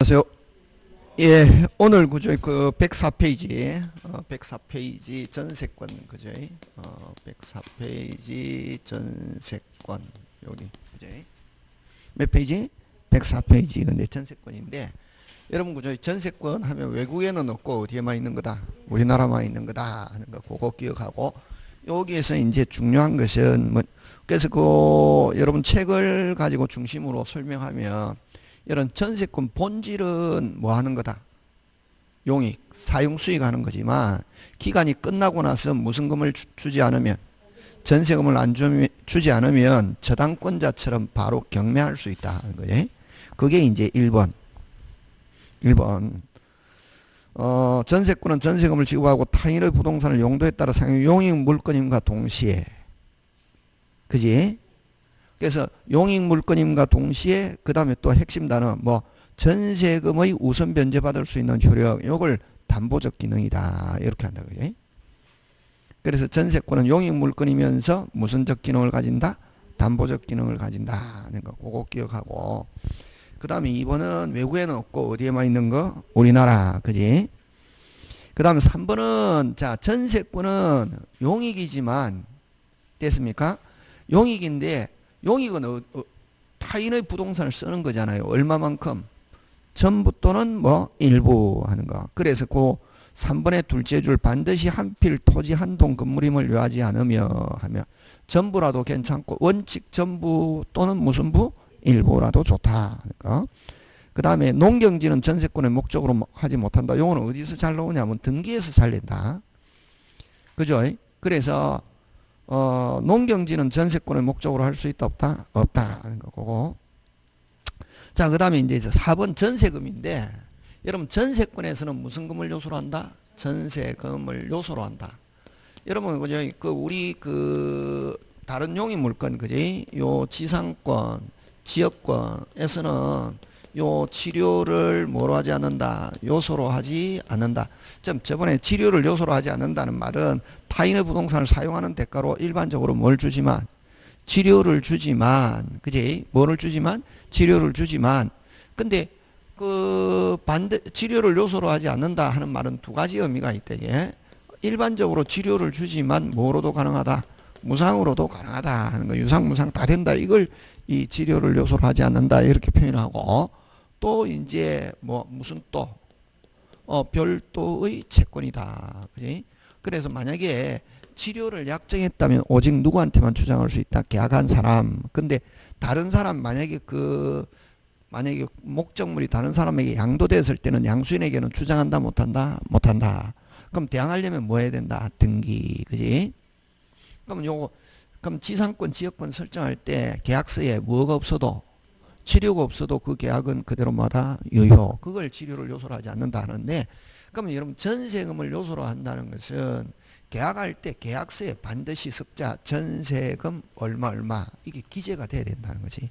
안녕하세요. 예, 오늘 그저 그 104페이지, 104페이지 전세권 그죠? 104페이지 전세권 여기 그죠? 몇 페이지? 104페이지 근데 전세권인데 여러분 그저 전세권 하면 외국에는 없고 어디에만 있는 거다? 우리나라만 있는 거다 하는 거 그거 기억하고 여기에서 이제 중요한 것은 뭐 그래서 그 여러분 책을 가지고 중심으로 설명하면 이런 전세권 본질은 뭐 하는 거다? 용익, 사용 수익 하는 거지만 기간이 끝나고 나서 무슨금을 주지 않으면 전세금을 안 주지 않으면 저당권자처럼 바로 경매할 수 있다 하는 거예요. 그게 이제 1번. 1번. 전세권은 전세금을 지급하고 타인의 부동산을 용도에 따라 사용 용익 물건임과 동시에 그지? 그래서 용익 물건임과 동시에 그 다음에 또 핵심 단어 뭐 전세금의 우선 변제받을 수 있는 효력 요걸 담보적 기능이다 이렇게 한다 그지? 그래서 전세권은 용익 물건이면서 무슨적 기능을 가진다? 담보적 기능을 가진다 하는 거 그거 기억하고 그 다음에 2번은 외국에는 없고 어디에만 있는 거? 우리나라 그지? 그 다음에 3번은 자 전세권은 용익이지만 됐습니까? 용익인데 용익은 타인의 부동산을 쓰는 거잖아요. 얼마만큼? 전부 또는 뭐 일부 하는 거. 그래서 그 3번의 둘째 줄 반드시 한 필 토지 한 동 건물임을 요하지 않으며 하면 전부라도 괜찮고 원칙 전부 또는 무슨 부? 일부라도 좋다. 그러니까. 그 다음에 농경지는 전세권의 목적으로 하지 못한다. 요거는 어디서 잘 나오냐면 등기에서 살린다. 그죠? 그래서 농경지는 전세권의 목적으로 할 수 있다 없다? 없다 하는 거고. 자, 그 다음에 이제 4번 전세금인데 여러분 전세권에서는 무슨 금을 요소로 한다? 전세금을 요소로 한다. 여러분 그죠? 그 우리 그 다른 용익 물건 그지? 요 지상권, 지역권에서는 요 치료를 뭐로 하지 않는다? 요소로 하지 않는다. 저번에 치료를 요소로 하지 않는다는 말은 타인의 부동산을 사용하는 대가로 일반적으로 뭘 주지만 치료를 주지만 그지? 뭐를 주지만 치료를 주지만 근데 그 반대 치료를 요소로 하지 않는다 하는 말은 두 가지 의미가 있대게. 일반적으로 치료를 주지만 뭐로도 가능하다? 무상으로도 가능하다 하는 거. 유상 무상 다 된다. 이걸 이 치료를 요소로 하지 않는다 이렇게 표현하고 또 이제 뭐 무슨 또 별도의 채권이다. 그지? 그래서 만약에 치료를 약정했다면 오직 누구한테만 주장할 수 있다. 계약한 사람. 근데 다른 사람 만약에 만약에 목적물이 다른 사람에게 양도됐을 때는 양수인에게는 주장한다 못한다? 못한다. 그럼 대항하려면 뭐 해야 된다? 등기. 그지? 그럼 지상권 지역권 설정할 때 계약서에 뭐가 없어도 치료가 없어도 그 계약은 그대로 뭐다? 유효. 그걸 치료를 요소로 하지 않는다 하는데 그러면 여러분 전세금을 요소로 한다는 것은 계약할 때 계약서에 반드시 습자 전세금 얼마 이게 기재가 돼야 된다는 거지.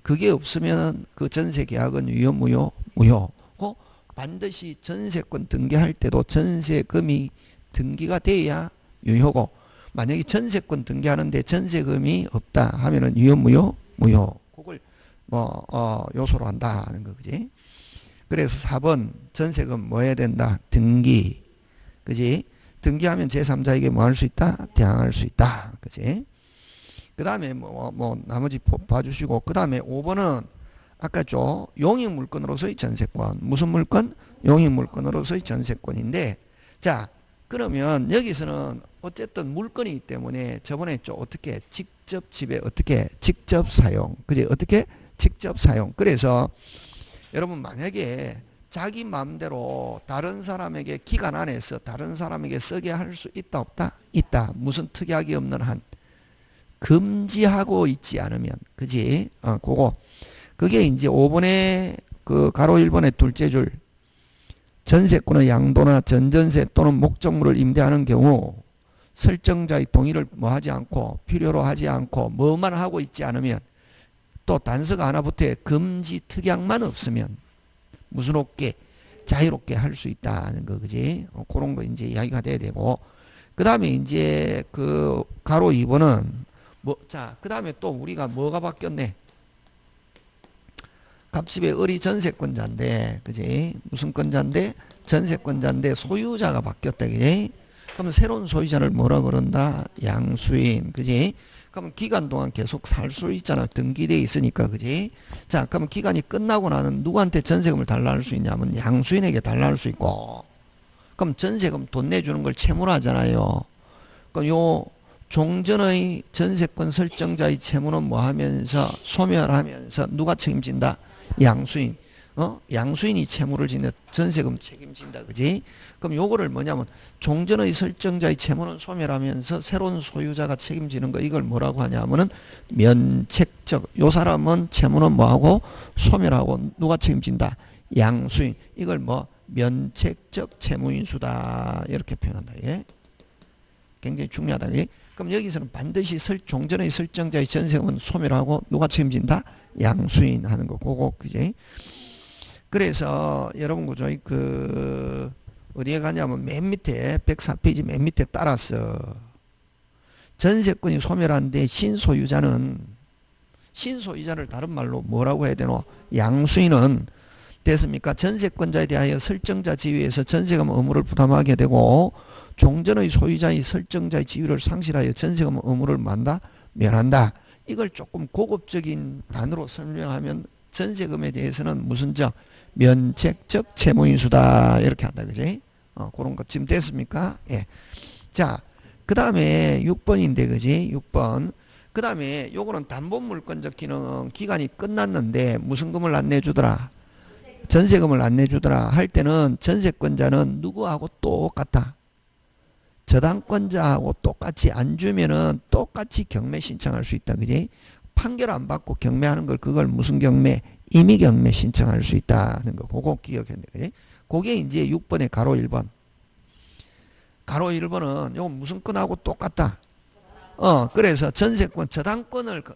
그게 없으면 그 전세 계약은 유효 무효? 무효고 반드시 전세권 등기할 때도 전세금이 등기가 돼야 유효고 만약에 전세권 등기하는데 전세금이 없다 하면은 유효 무효? 무효. 그걸 요소로 한다 하는 거 그지? 그래서 4번 전세금 뭐 해야 된다? 등기. 그지? 등기하면 제3자에게 뭐 할 수 있다? 대항할 수 있다. 그지? 그 다음에 나머지 봐주시고 그 다음에 5번은 아까 용익 물건으로서의 전세권. 무슨 물건? 용익 물건으로서의 전세권인데 자 그러면 여기서는 어쨌든 물건이기 때문에 저번에 어떻게 직접 집에 어떻게 직접 사용 그지? 어떻게 직접 사용. 그래서 여러분 만약에 자기 마음대로 다른 사람에게 기간 안에서 다른 사람에게 쓰게 할 수 있다 없다? 있다. 무슨 특약이 없는 한 금지하고 있지 않으면 그지? 그게 이제 5번에 그 가로 1번의 둘째 줄 전세권의 양도나 전전세 또는 목적물을 임대하는 경우 설정자의 동의를 뭐 하지 않고 필요로 하지 않고 뭐만 하고 있지 않으면 또 단서가 하나부터에 금지 특약만 없으면 무슨 없게 자유롭게 할 수 있다는 거 그지? 그런 거 이제 이야기가 돼야 되고 그 다음에 이제 그 가로 2번은 그 다음에 또 우리가 뭐가 바뀌었네? 갑집의 을이 전세권자인데, 그지? 무슨 권자인데? 전세권자인데 소유자가 바뀌었다, 그지? 그럼 새로운 소유자를 뭐라 그런다? 양수인, 그지? 그럼 기간 동안 계속 살 수 있잖아. 등기돼 있으니까, 그지? 자, 그럼 기간이 끝나고 나는 누구한테 전세금을 달라할 수 있냐면 양수인에게 달라할 수 있고, 그럼 전세금 돈 내주는 걸 채무로 하잖아요. 그럼 요 종전의 전세권 설정자의 채무는 뭐 하면서 소멸하면서 누가 책임진다? 양수인. 양수인이 채무를 지는 전세금 책임진다. 그지? 그럼 요거를 뭐냐면 종전의 설정자의 채무는 소멸하면서 새로운 소유자가 책임지는 거, 이걸 뭐라고 하냐면은 면책적. 요 사람은 채무는 뭐하고 소멸하고 누가 책임진다? 양수인. 이걸 뭐 면책적 채무인수다. 이렇게 표현한다. 예? 굉장히 중요하다. 예? 그럼 여기서는 반드시 종전의 설정자의 전세금은 소멸하고 누가 책임진다? 양수인 하는 거. 그거 그지? 그래서 여러분 그죠? 어디에 가냐면 맨 밑에 104페이지 맨 밑에 따라서 전세권이 소멸한데 신소유자를 다른 말로 뭐라고 해야 되노? 양수인은 됐습니까? 전세권자에 대하여 설정자 지위에서 전세금 의무를 부담하게 되고 종전의 소유자의 설정자의 지위를 상실하여 전세금 의무를 만다? 면한다. 이걸 조금 고급적인 단어로 설명하면 전세금에 대해서는 무슨 적? 면책적 채무인수다. 이렇게 한다. 그지? 그런 것 지금 됐습니까? 예. 자, 그 다음에 6번인데, 그지? 6번. 그 다음에 요거는 담보물권적 기능, 기간이 끝났는데 무슨 금을 안 내주더라? 전세금을 안 내주더라 할 때는 전세권자는 누구하고 똑같다? 저당권자하고 똑같이 안 주면은 똑같이 경매 신청할 수 있다. 그지? 판결 안 받고 경매하는 걸, 그걸 무슨 경매? 임의 경매 신청할 수 있다는 거. 그거 기억했네. 그지? 그게 이제 6번의 가로 1번. 가로 1번은 요거 무슨 건하고 똑같다. 그래서 전세권,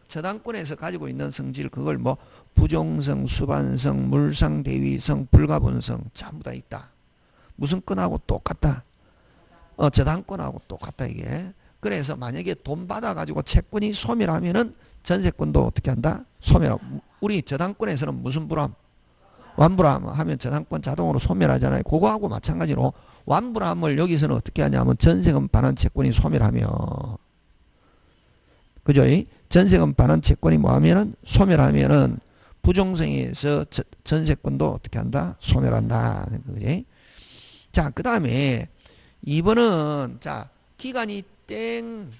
저당권에서 가지고 있는 성질, 그걸 뭐 부종성, 수반성, 물상, 대위성, 불가분성 전부 다 있다. 무슨 건하고 똑같다. 저당권하고 똑같다, 이게. 그래서 만약에 돈 받아가지고 채권이 소멸하면은 전세권도 어떻게 한다? 소멸하고. 우리 저당권에서는 무슨 불함? 완불함 하면 저당권 자동으로 소멸하잖아요. 그거하고 마찬가지로 완불함을 여기서는 어떻게 하냐면 전세금 반환 채권이 소멸하며, 그죠? 전세금 반환 채권이 뭐하면은 소멸하면은 부종성에서 전세권도 어떻게 한다? 소멸한다. 그지? 자, 그 다음에 2번은 자, 기간이 땡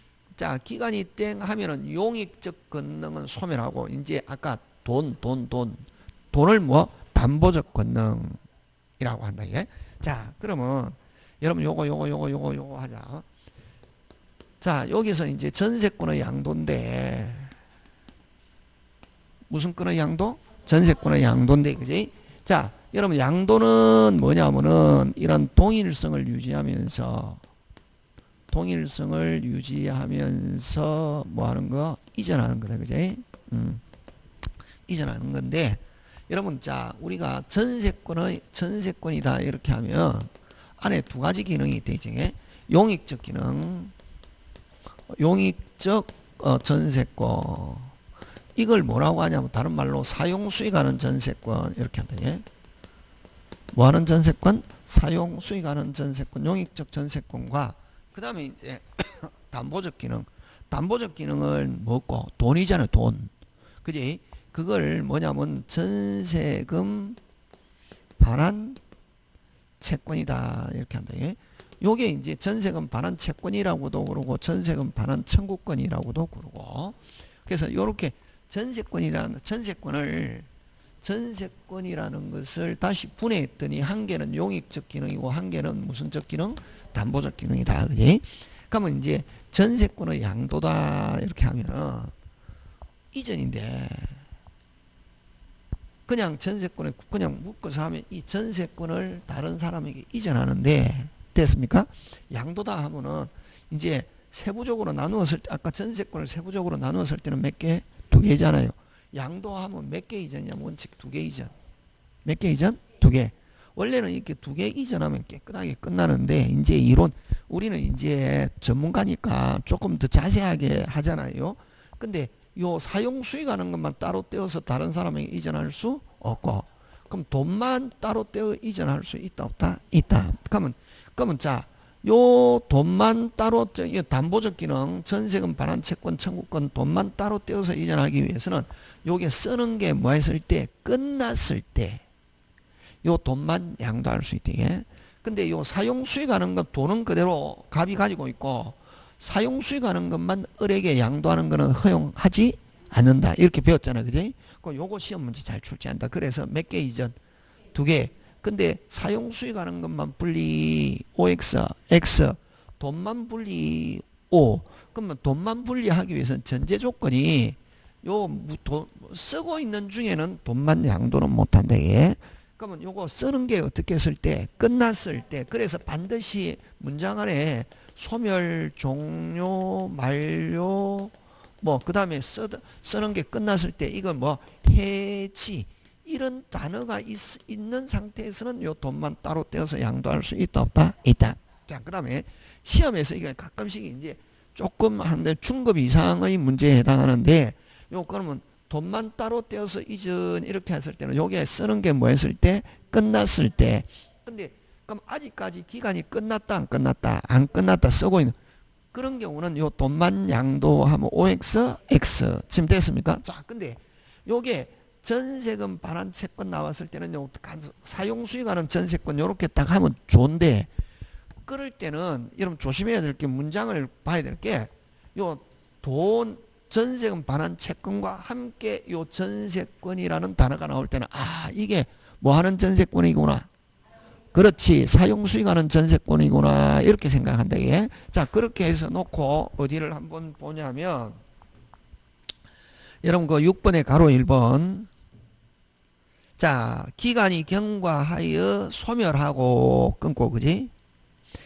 하면은 용익적 권능은 소멸하고, 이제 아까 돈을 뭐 담보적 권능이라고 한다. 예? 자, 그러면 여러분 요거 하자. 자, 여기서 이제 전세권의 양도인데 무슨 권의 양도? 전세권의 양도인데, 그지? 자, 여러분 양도는 뭐냐면은 이런 동일성을 유지하면서 뭐 하는 거? 이전하는 거다. 그지? 이전하는 건데, 여러분 자, 우리가 전세권이다 이렇게 하면 안에 두 가지 기능이 있대. 용익적 기능, 용익적 전세권. 이걸 뭐라고 하냐면 다른 말로 사용수익하는 전세권 이렇게 한다. 예? 뭐 하는 전세권? 사용수익하는 전세권, 용익적 전세권과 그 다음에 이제 담보적 기능. 담보적 기능을 뭐고? 돈이잖아요. 돈. 그지? 그걸 뭐냐면 전세금 반환 채권이다 이렇게 한다. 예? 요게 이제 전세금 반환 채권이라고도 그러고 전세금 반환 청구권이라고도 그러고. 그래서 요렇게 전세권이라는 것을 다시 분해했더니 한 개는 용익적 기능이고 한 개는 무슨적 기능? 담보적 기능이다. 그지? 그러면 이제 전세권의 양도다 이렇게 하면은 이전인데, 그냥 전세권을 그냥 묶어서 하면 이 전세권을 다른 사람에게 이전하는데, 됐습니까? 양도다 하면은 이제 세부적으로 나누었을 때, 아까 전세권을 세부적으로 나누었을 때는 몇 개? 두 개잖아요. 양도하면 몇 개 이전이냐면 원칙 두 개 이전. 몇 개 이전? 두 개. 원래는 이렇게 두 개 이전하면 깨끗하게 끝나는데, 이제 이론, 우리는 이제 전문가니까 조금 더 자세하게 하잖아요. 근데 요 사용 수익하는 것만 따로 떼어서 다른 사람에게 이전할 수 없고, 그럼 돈만 따로 떼어 이전할 수 있다 없다? 있다. 그러면 자, 요 돈만 따로 이 담보적 기능, 전세금, 반환, 채권, 청구권 돈만 따로 떼어서 이전하기 위해서는 요게 쓰는 게 뭐 했을 때, 끝났을 때 요 돈만 양도할 수 있대. 근데 요 사용 수익하는 것 돈은 그대로 갑이 가지고 있고, 사용 수익하는 것만 을에게 양도하는 것은 허용하지 않는다. 이렇게 배웠잖아, 그지? 요거 시험 문제 잘 출제한다. 그래서 몇 개 이전? 2개. 근데 사용 수익하는 것만 분리 OX, X, 돈만 분리 O. 그러면 돈만 분리하기 위해서는 전제 조건이 쓰고 있는 중에는 돈만 양도는 못한다. 예. 그러면 요거 쓰는 게 어떻게 했을 때, 끝났을 때, 그래서 반드시 문장 안에 소멸, 종료, 만료, 뭐 그 다음에 쓰는 게 끝났을 때 이건 뭐 해지 이런 단어가 있는 상태에서는 요 돈만 따로 떼어서 양도할 수 있다 없다? 있다. 자, 그 다음에 시험에서 이게 가끔씩 이제 조금 한데 중급 이상의 문제에 해당하는데, 요 그러면 돈만 따로 떼어서 이전 이렇게 했을 때는 요게 쓰는 게 뭐 했을 때, 끝났을 때. 근데 그럼 아직까지 기간이 끝났다 안 끝났다? 안 끝났다 쓰고 있는 그런 경우는 요 돈만 양도하면 OX, X 지금 됐습니까? 자, 근데 요게 전세금 반환 채권 나왔을 때는 요 사용 수익하는 전세권 요렇게 딱 하면 좋은데, 그럴 때는 여러분 조심해야 될 게, 문장을 봐야 될 게, 요 돈 전세금 반환 채권과 함께 요 전세권이라는 단어가 나올 때는 이게 뭐 하는 전세권이구나. 그렇지, 사용 수익하는 전세권이구나. 이렇게 생각한다. 예? 자, 그렇게 해서 놓고 어디를 한번 보냐면, 여러분 그 6번에 가로 1번. 자, 기간이 경과하여 소멸하고 끊고, 그지?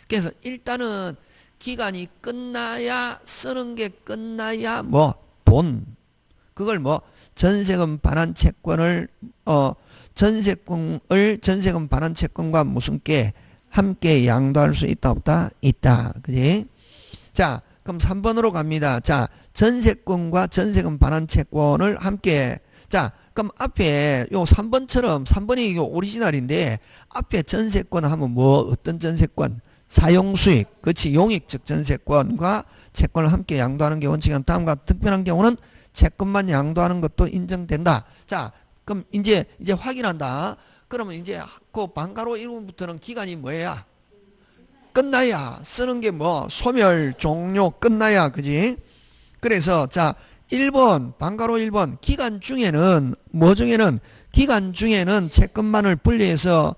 그래서 일단은 기간이 끝나야, 쓰는 게 끝나야 뭐 돈, 그걸 뭐 전세금 반환 채권을 전세금 반환 채권과 무슨 게 함께 양도할 수 있다 없다? 있다. 그지? 자, 그럼 3번으로 갑니다. 자, 전세권과 전세금 반환 채권을 함께. 자, 그럼 앞에 요 3번처럼 3번이 요 오리지널인데, 앞에 전세권 하면 뭐 어떤 전세권? 사용수익, 그렇지, 용익적 전세권과 채권을 함께 양도하는 게 원칙은 다음과 특별한 경우는 채권만 양도하는 것도 인정된다. 자, 그럼 이제 확인한다. 그러면 이제 그 반가로 1번부터는 기간이 뭐야? 끝나야. 쓰는 게 뭐 소멸, 종료, 끝나야, 그지? 그래서 자, 1번 반가로 1번 기간 중에는 뭐 중에는, 기간 중에는 채권만을 분리해서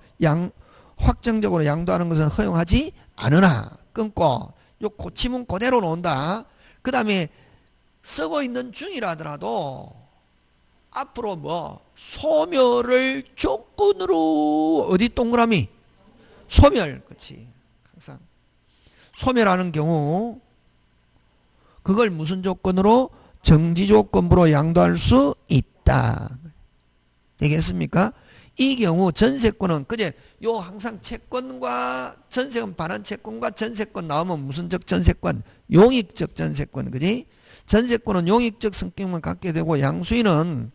확정적으로 양도하는 것은 허용하지 않으나 끊고, 요 고치문 그대로 놓는다. 그 다음에 쓰고 있는 중이라더라도 앞으로 뭐 소멸을 조건으로, 어디 동그라미? 소멸. 그렇지. 항상 소멸하는 경우 그걸 무슨 조건으로? 정지 조건부로 양도할 수 있다. 되겠습니까? 이 경우 전세권은 그제 요 항상 채권과 전세금 반환 채권과 전세권 나오면 무슨적 전세권? 용익적 전세권. 그지? 전세권은 용익적 성격만 갖게 되고, 양수인은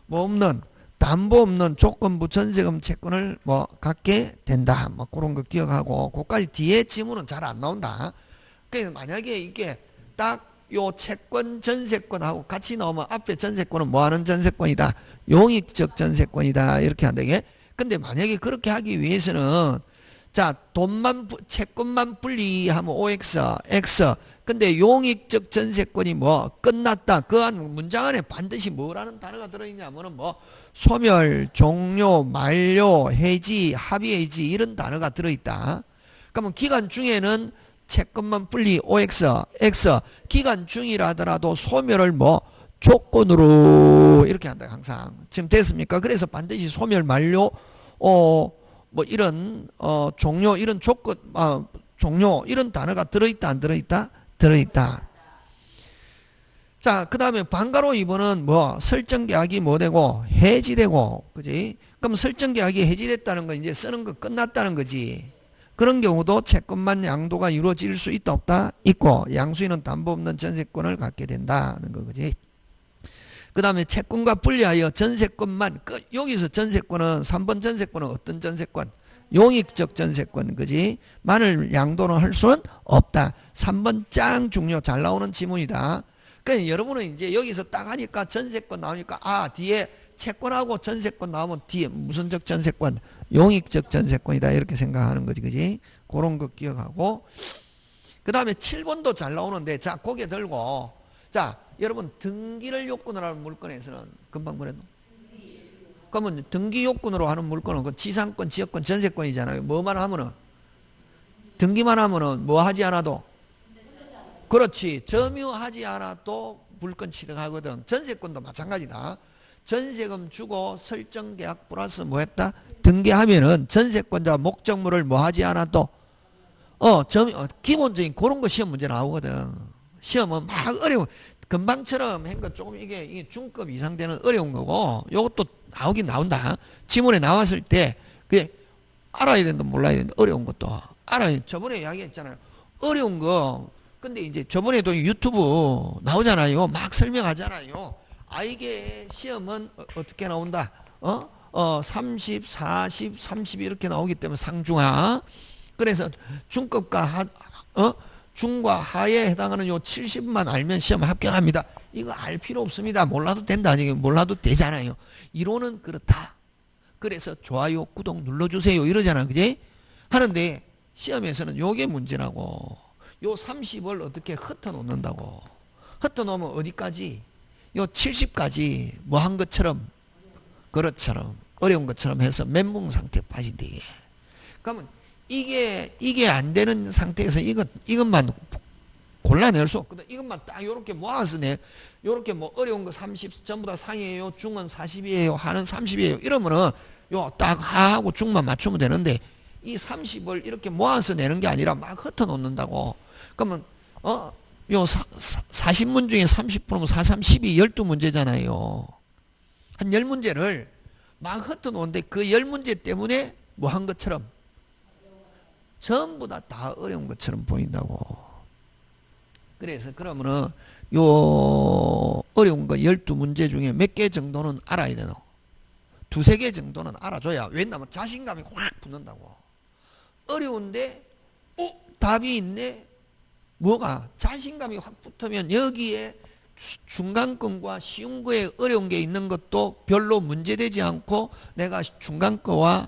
뭐 없는, 담보 없는 조건부 전세금 채권을 뭐 갖게 된다. 뭐 그런 거 기억하고, 그까지 뒤에 지문은 잘 안 나온다. 그래서 만약에 이게 딱 요 채권 전세권하고 같이 나오면 앞에 전세권은 뭐 하는 전세권이다? 용익적 전세권이다. 이렇게 한다. 이게. 근데 만약에 그렇게 하기 위해서는, 자, 채권만 분리하면 OX, X. 근데 용익적 전세권이 뭐 끝났다. 그 한 문장 안에 반드시 뭐라는 단어가 들어있냐면은 뭐 소멸, 종료, 만료, 해지, 합의 해지 이런 단어가 들어있다. 그러면 기간 중에는 채권만 분리 OX, X. 기간 중이라더라도 소멸을 뭐 조건으로 이렇게 한다. 항상. 지금 됐습니까? 그래서 반드시 소멸, 만료, 뭐 이런 종료 이런 조건, 종료 이런 단어가 들어있다 안 들어있다? 들어있다. 자, 그 다음에 반가로 2번은 뭐 설정계약이 뭐 되고 해지되고, 그지? 그럼 설정계약이 해지됐다는 건 이제 쓰는 거 끝났다는 거지. 그런 경우도 채권만 양도가 이루어질 수 있다 없다? 있고, 양수인은 담보 없는 전세권을 갖게 된다는 거, 그지? 그 다음에 채권과 분리하여 전세권만 여기서 전세권은 3번 전세권은 어떤 전세권? 용익적 전세권, 그지? 만을 양도는 할 수는 없다. 3번 짱 중요. 잘 나오는 지문이다. 그러니까 여러분은 이제 여기서 딱 하니까 전세권 나오니까 뒤에 채권하고 전세권 나오면 뒤에 무슨적 전세권? 용익적 전세권이다. 이렇게 생각하는 거지, 그지? 그런 거 기억하고. 그 다음에 7번도 잘 나오는데, 자, 고개 들고. 자, 여러분, 등기를 요건으로 하는 물건에서는 금방 뭐랬노? 그러면 등기 요건으로 하는 물건은 그 지상권, 지역권, 전세권이잖아요. 뭐만 하면은? 등기만 하면은 뭐 하지 않아도? 그렇지. 점유하지 않아도 물건 취득하거든. 전세권도 마찬가지다. 전세금 주고 설정 계약 플러스 뭐 했다? 등기하면은 전세권자 목적물을 뭐 하지 않아도 기본적인 그런 거 시험 문제 나오거든. 시험은 막 어려워. 금방처럼 한 거 조금 이게 중급 이상 되는 어려운 거고, 요것도 나오긴 나온다. 지문에 나왔을 때 그게 알아야 된다, 몰라야 된다. 어려운 것도 알아야. 저번에 이야기했잖아요. 어려운 거. 근데 이제 저번에도 유튜브 나오잖아요. 막 설명하잖아요. 이게 시험은 어떻게 나온다? 30, 40, 30 이렇게 나오기 때문에 상중하. 그래서 중급과 중과 하에 해당하는 요 70만 알면 시험 합격합니다. 이거 알 필요 없습니다. 몰라도 된다. 몰라도 되잖아요. 이론은 그렇다. 그래서 좋아요, 구독 눌러주세요. 이러잖아. 그지? 하는데 시험에서는 요게 문제라고. 요 30을 어떻게 흩어놓는다고. 흩어놓으면 어디까지? 요 70까지 뭐 한 것처럼, 그것처럼, 어려운 것처럼 해서 멘붕 상태에 빠진대. 그러면 이게 안 되는 상태에서 이것만 골라낼 수 없거든. 이것만 딱 요렇게 모아서 요렇게 뭐 어려운 거 30 전부 다 상이에요. 중은 40이에요. 하는 30이에요. 이러면은 요 딱 하하고 중만 맞추면 되는데, 이 30을 이렇게 모아서 내는 게 아니라 막 흩어 놓는다고. 그러면 요 40문 중에 30%면 4, 3, 12, 12문제잖아요. 한 10문제를 막 흩어 놓는데 그 10문제 때문에 뭐 한 것처럼 전부 다 어려운 것처럼 보인다고. 그래서 그러면은 요 어려운 거 12문제 중에 몇 개 정도는 알아야 되노? 두세 개 정도는 알아줘야. 왜냐면 자신감이 확 붙는다고. 어려운데 답이 있네. 뭐가? 자신감이 확 붙으면 여기에 중간권과 쉬운 거에 어려운 게 있는 것도 별로 문제되지 않고 내가 중간 거와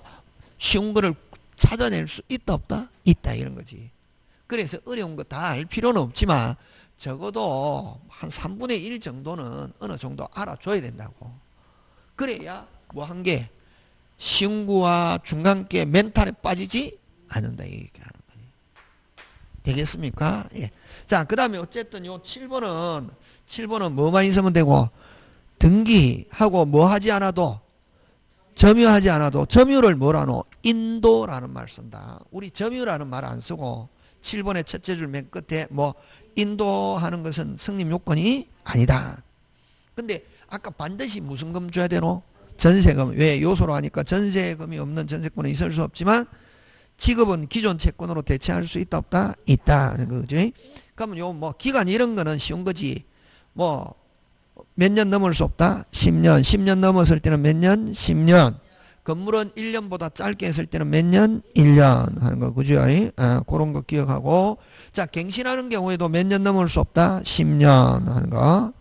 쉬운 거를 찾아낼 수 있다 없다? 있다, 이런 거지. 그래서 어려운 거 다 알 필요는 없지만 적어도 한 3분의 1 정도는 어느 정도 알아줘야 된다고. 그래야 뭐 한 게 쉬운 거와 중간 게 멘탈에 빠지지 않는다, 이렇게 하는 거지. 되겠습니까? 예. 자, 그 다음에 어쨌든 요 7번은 뭐만 있으면 되고, 등기하고 뭐 하지 않아도, 점유하지 않아도, 점유를 뭐라노? 인도라는 말 쓴다. 우리 점유라는 말 안 쓰고 7번의 첫째 줄 맨 끝에 뭐 인도하는 것은 성립 요건이 아니다. 근데 아까 반드시 무슨 금 줘야 되노? 전세금. 왜? 요소로 하니까 전세금이 없는 전세권은 있을 수 없지만 지급은 기존 채권으로 대체할 수 있다 없다? 있다. 그지? 그러면 요 뭐 기간 이런 거는 쉬운 거지. 뭐 몇 년 넘을 수 없다? 10년. 10년 넘었을 때는 몇 년? 10년. 건물은 1년보다 짧게 했을 때는 몇 년? 1년 하는 거. 그죠? 그런 거 기억하고. 자, 갱신하는 경우에도 몇 년 넘을 수 없다? 10년 하는 거.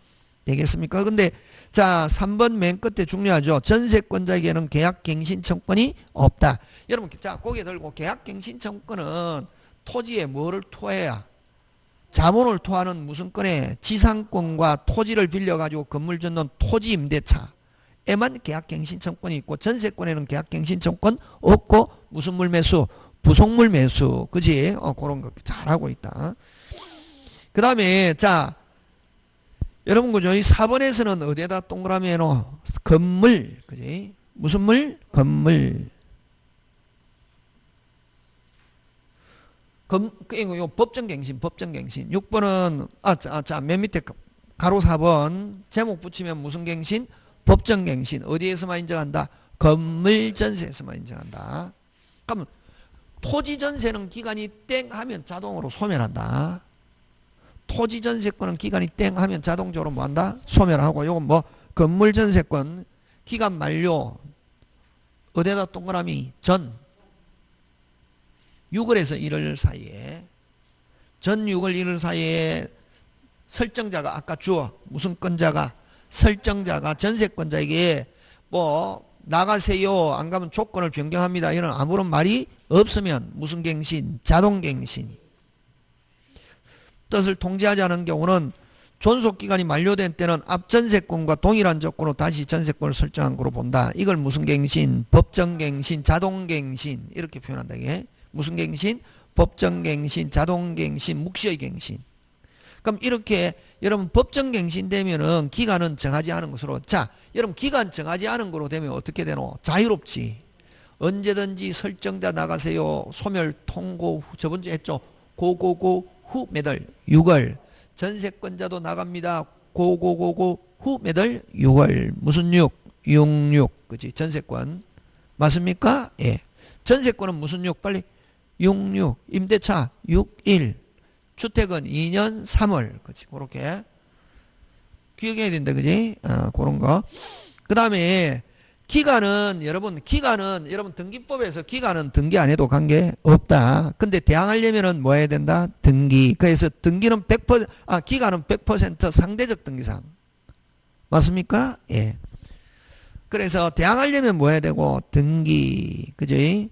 되겠습니까? 근데 자, 3번 맨 끝에 중요하죠. 전세권자에게는 계약갱신청권이 없다. 여러분, 자, 고개 들고 계약갱신청권은 토지에 뭐를 토해야? 자본을 토하는 무슨 건에 지상권과 토지를 빌려가지고 건물 짓는 토지 임대차에만 계약갱신청권이 있고, 전세권에는 계약갱신청권 없고, 무슨 물매수? 부속물 매수. 그지? 그런 거 잘하고 있다. 그 다음에, 자, 여러분, 그죠? 이 4번에서는 어디에다 동그라미 해놓어? 건물. 그지? 무슨 물? 건물. 이거 법정갱신, 법정갱신. 6번은, 맨 밑에 가로 4번. 제목 붙이면 무슨 갱신? 법정갱신. 어디에서만 인정한다? 건물전세에서만 인정한다. 그러면 토지전세는 기간이 땡 하면 자동으로 소멸한다. 토지전세권은 기간이 땡 하면 자동적으로 뭐 한다? 소멸하고, 요건 뭐 건물 전세권 기간 만료 어디다 동그라미 전 6월에서 1월 사이에 전 6월 1월 사이에 설정자가 아까 주어 무슨 권자가 설정자가 전세권자에게 뭐 나가세요 안 가면 조건을 변경합니다 이런 아무런 말이 없으면 무슨 갱신 자동갱신 뜻을 통지하지 않은 경우는 존속기간이 만료된 때는 앞 전세권과 동일한 조건으로 다시 전세권을 설정한 거로 본다. 이걸 무슨 갱신 법정갱신 자동갱신 이렇게 표현한다. 이게 무슨 갱신 법정갱신 자동갱신 묵시의 갱신. 그럼 이렇게 여러분 법정갱신 되면은 기간은 정하지 않은 것으로 자 여러분 기간 정하지 않은 거로 되면 어떻게 되노 자유롭지 언제든지 설정자 나가세요 소멸 통고 후 저번주에 했죠 고고고 후 매달 6월 전세권자도 나갑니다 고고고고 후 매달 6월 무슨 66 그치 전세권 맞습니까 예 전세권은 무슨 6 빨리 66 임대차 61 주택은 2년 3월 그치 그렇게 기억해야 된다 그지 그런 거 그 다음에 기간은 여러분 등기법에서 기간은 등기 안 해도 관계 없다 근데 대항하려면은 뭐 해야 된다 등기 그래서 등기는 100% 기간은 100% 상대적 등기상 맞습니까 예 그래서 대항하려면 뭐 해야 되고 등기 그지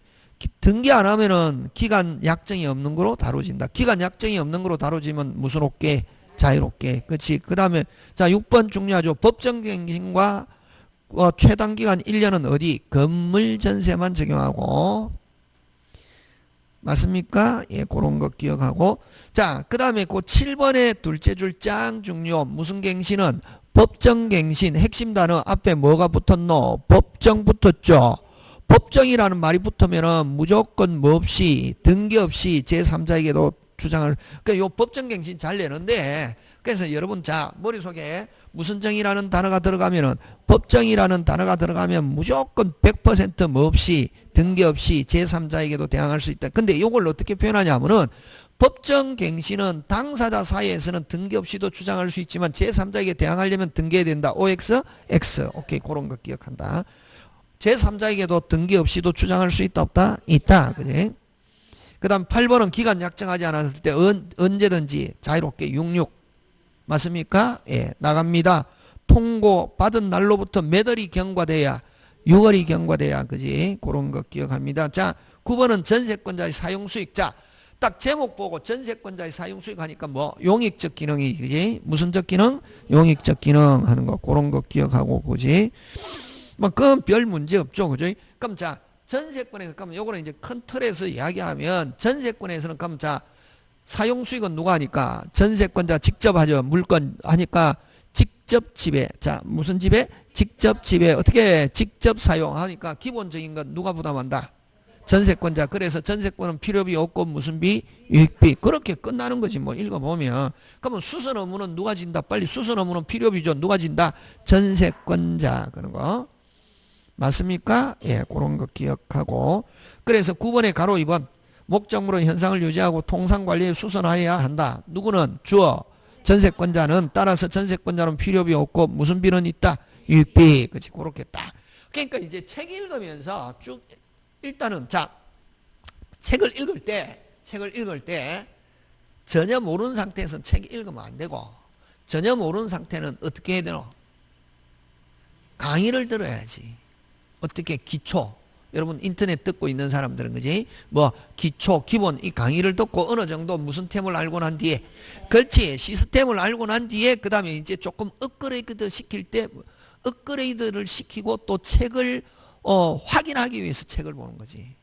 등기 안 하면은 기간 약정이 없는 거로 다뤄진다. 기간 약정이 없는 거로 다뤄지면 무슨 롭게 자유롭게. 그렇지. 그다음에 자 6번 중요하죠. 법정갱신과 최단 기간 1년은 어디? 건물 전세만 적용하고 맞습니까? 예, 그런 거 기억하고 자, 그다음에 그 7번의 둘째 줄 짱 중요. 무슨 갱신은 법정갱신 핵심 단어 앞에 뭐가 붙었노? 법정 붙었죠. 법정이라는 말이 붙으면은 무조건 뭐 없이 등기 없이 제3자에게도 주장을 그러니까 요 법정갱신 잘 내는데 그래서 여러분 자 머릿속에 무슨 정이라는 단어가 들어가면은 법정이라는 단어가 들어가면 무조건 100%뭐 없이 등기 없이 제3자에게도 대항할 수 있다. 근데 이걸 어떻게 표현하냐면은 법정갱신은 당사자 사이에서는 등기 없이도 주장할 수 있지만 제3자에게 대항하려면 등기해야 된다. OX, X. 오케이 그런 거 기억한다. 제3자에게도 등기 없이도 주장할 수 있다 없다? 있다. 그지? 그 다음 8번은 기간 약정하지 않았을 때 언제든지 자유롭게 66 맞습니까? 예, 나갑니다. 통고 받은 날로부터 몇 월이 경과돼야 6월이 경과돼야 그지? 그런 거 기억합니다. 자 9번은 전세권자의 사용수익 자 딱 제목 보고 전세권자의 사용수익 하니까 뭐 용익적 기능이 그지? 무슨적 기능? 용익적 기능 하는 거 그런 거 기억하고 그지? 뭐 그건 별 문제 없죠. 그죠? 그럼 자 전세권에서 그럼 요거는 이제 큰 틀에서 이야기하면 전세권에서는 그럼 자 사용 수익은 누가 하니까 전세권자 직접 하죠. 물건 하니까 직접 지배. 자 무슨 지배? 직접 지배. 어떻게 직접 사용하니까 기본적인 건 누가 부담한다? 전세권자. 그래서 전세권은 필요비 없고 무슨 비? 유익비. 그렇게 끝나는 거지 뭐 읽어보면. 그러면 수선 의무는 누가 진다? 빨리 수선 의무는 필요비죠. 누가 진다? 전세권자. 그런 거. 맞습니까? 예, 그런 거 기억하고. 그래서 9번에 가로 2번. 목적물은 현상을 유지하고 통상관리에 수선하여야 한다. 누구는? 주어. 전세권자는 따라서 전세권자는 필요비 없고 무슨 비는 있다? 유익비. 그렇지. 그렇게 딱. 그러니까 이제 책 읽으면서 쭉 일단은 자 책을 읽을 때 전혀 모르는 상태에서는 책 읽으면 안 되고 전혀 모르는 상태는 어떻게 해야 되노? 강의를 들어야지. 어떻게 기초 여러분 인터넷 듣고 있는 사람들은 그지 뭐 기초 기본 이 강의를 듣고 어느 정도 무슨 템을 알고 난 뒤에 그렇지 시스템을 알고 난 뒤에 그 다음에 이제 조금 업그레이드 시킬 때 업그레이드를 시키고 또 책을 확인하기 위해서 책을 보는 거지.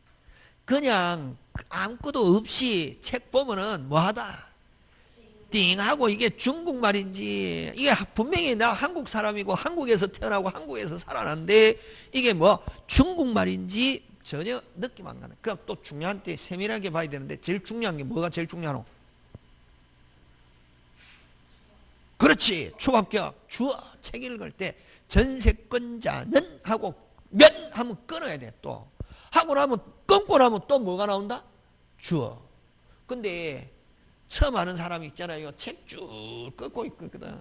그냥 아무것도 없이 책 보면은 뭐하다 띵하고 이게 중국말인지 이게 분명히 나 한국 사람이고 한국에서 태어나고 한국에서 살아났는데 이게 뭐 중국말인지 전혀 느낌 안 가는. 그럼 또 중요한 때 세밀하게 봐야 되는데 제일 중요한 게 뭐가 제일 중요하노? 그렇지 초합격 주어 책 읽을 때 전세권자는 하고 면 하면 끊어야 돼. 또 하고 나면 끊고 나면 또 뭐가 나온다? 주어. 근데 처음 하는 사람이 있잖아요. 책 쭉 끊고 있거든.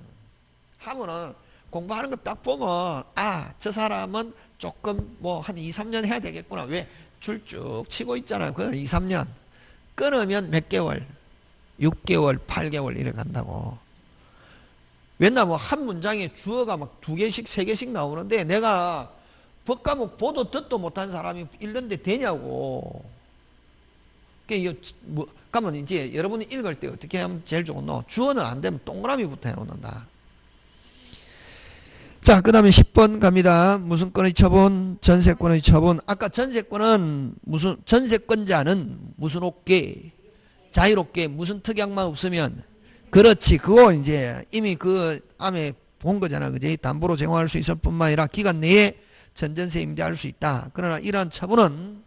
하면은 공부하는 거 딱 보면 아, 저 사람은 조금 뭐 한 2, 3년 해야 되겠구나. 왜? 줄 쭉 치고 있잖아요. 그 2, 3년. 끊으면 몇 개월? 6개월, 8개월 이래 간다고. 왜냐 뭐 한 문장에 주어가 막 2개씩, 3개씩 나오는데 내가 법과목 보도 듣도 못한 사람이 읽는데 되냐고. 뭐, 그러면 이제 여러분이 읽을 때 어떻게 하면 제일 좋노? 주어는 안 되면 동그라미부터 해놓는다. 자, 그 다음에 10번 갑니다. 무슨권의 처분, 전세권의 처분. 아까 전세권은 무슨, 전세권자는 무슨 옥계, 자유롭게 무슨 특약만 없으면, 그렇지. 그거 이제 이미 그 암에 본 거잖아. 그지? 담보로 제공할 수 있을 뿐만 아니라 기간 내에 전전세 임대할 수 있다. 그러나 이러한 처분은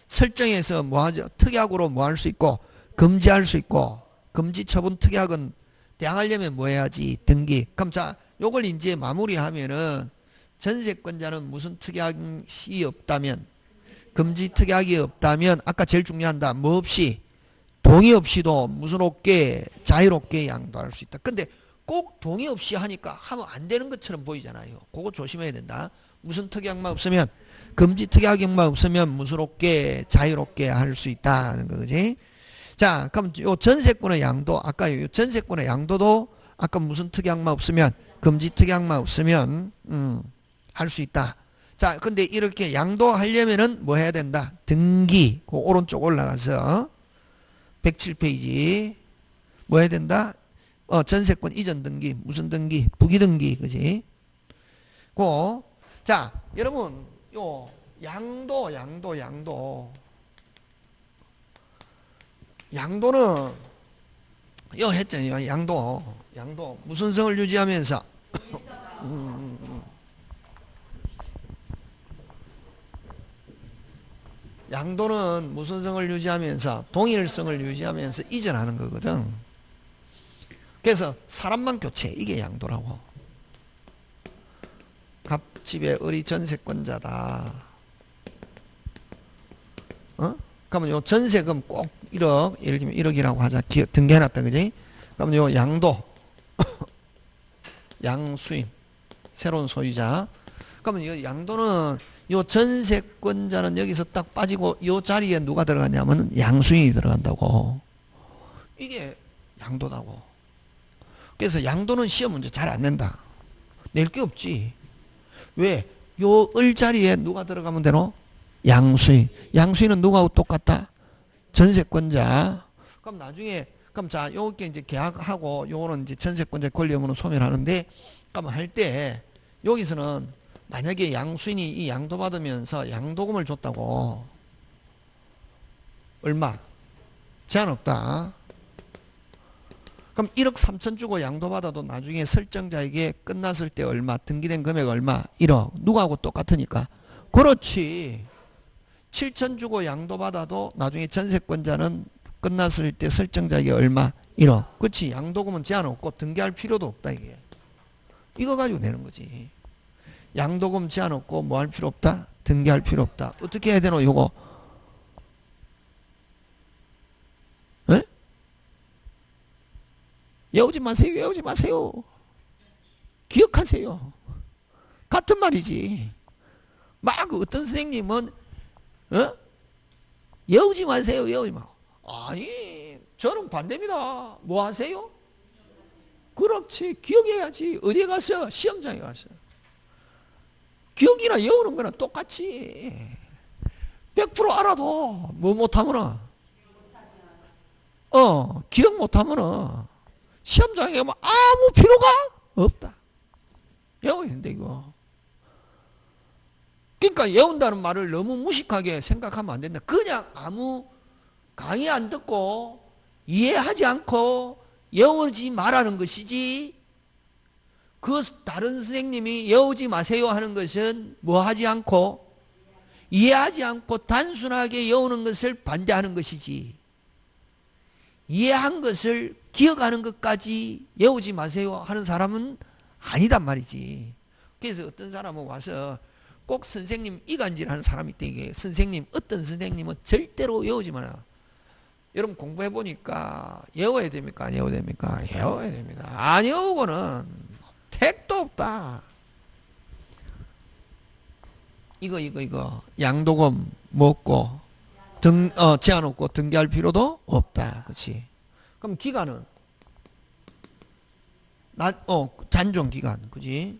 설정해서 뭐 하죠? 특약으로 뭐 할 수 있고, 금지할 수 있고, 금지 처분 특약은 대항하려면 뭐 해야지? 등기. 그럼 자, 요걸 이제 마무리하면은 전세권자는 무슨 특약이 없다면, 금지 특약이 없다면, 아까 제일 중요한다. 뭐 없이, 동의 없이도 무슨 없게 자유롭게 양도할 수 있다. 근데 꼭 동의 없이 하니까 하면 안 되는 것처럼 보이잖아요. 그거 조심해야 된다. 무슨 특약만 없으면, 금지 특약만 없으면 무슨 없게 자유롭게 할 수 있다는 거지. 자, 그럼 요 전세권의 양도, 아까 요 전세권의 양도도 아까 무슨 특약만 없으면, 금지 특약만 없으면 할 수 있다. 자, 근데 이렇게 양도하려면은 뭐 해야 된다? 등기. 그 오른쪽 올라가서 107페이지 뭐 해야 된다? 전세권 이전 등기. 무슨 등기? 부기 등기. 그지? 자, 여러분 요 양도는 요 했잖아요. 양도 무슨 성을 유지하면서 양도는 무슨 성을 유지하면서 동일성을 유지하면서 이전하는 거거든. 그래서 사람만 교체. 이게 양도라고. 갑집의 을이 전세권자다. 그러면 요 전세금 꼭 1억, 예를 들면 1억이라고 하자. 등기해놨다, 그지? 그러면 요 양도, 양수인, 새로운 소유자. 그러면 이 양도는 요 전세권자는 여기서 딱 빠지고 요 자리에 누가 들어가냐면 양수인이 들어간다고. 이게 양도다고. 그래서 양도는 시험 문제 잘 안 낸다. 낼 게 없지. 왜? 요 을 자리에 누가 들어가면 되노? 양수인. 양수인은 누구하고 똑같다? 전세권자. 그럼 나중에, 그럼 자, 요게 이제 계약하고 요거는 이제 전세권자 권리 의무는 소멸하는데, 그럼 할 때, 여기서는 만약에 양수인이 이 양도 받으면서 양도금을 줬다고. 얼마? 제한 없다. 그럼 1억 3천 주고 양도 받아도 나중에 설정자에게 끝났을 때 얼마? 등기된 금액 얼마? 1억. 누구하고 똑같으니까. 그렇지. 7천 주고 양도 받아도 나중에 전세권자는 끝났을 때 설정자에게 얼마? 1억. 그렇지. 양도금은 제한 없고 등기할 필요도 없다 이게. 이거 가지고 내는 거지. 양도금 제한 없고 뭐 할 필요 없다? 등기할 필요 없다. 어떻게 해야 되노 요거? 에? 외우지 마세요. 외우지 마세요. 기억하세요. 같은 말이지. 막 어떤 선생님은 외우지 마세요. 외우지 마. 아니 저는 반대입니다. 뭐 하세요? 그렇지. 기억해야지. 어디에 가서? 시험장에 가서. 기억이나 외우는 거나 똑같지. 100% 알아도 뭐 못하면은 기억 못하면은 시험장에 가면 아무 필요가 없다. 외워야 된다 이거. 그러니까 외운다는 말을 너무 무식하게 생각하면 안 된다. 그냥 아무 강의 안 듣고 이해하지 않고 외우지 말라는 것이지, 그 다른 선생님이 외우지 마세요 하는 것은 뭐 하지 않고 이해하지 않고 단순하게 외우는 것을 반대하는 것이지, 이해한 것을 기억하는 것까지 외우지 마세요 하는 사람은 아니단 말이지. 그래서 어떤 사람은 와서 꼭 선생님 이간질 하는 사람이 있대. 이게 선생님, 어떤 선생님은 절대로 외우지 마라. 여러분 공부해 보니까 외워야 됩니까? 안 외워야 됩니까? 외워야 됩니다. 안 외우고는 택도 없다. 이거 양도금 먹고 제한 없고 등기할 필요도 없다. 그렇지? 그럼 기간은 잔존 기간, 그지?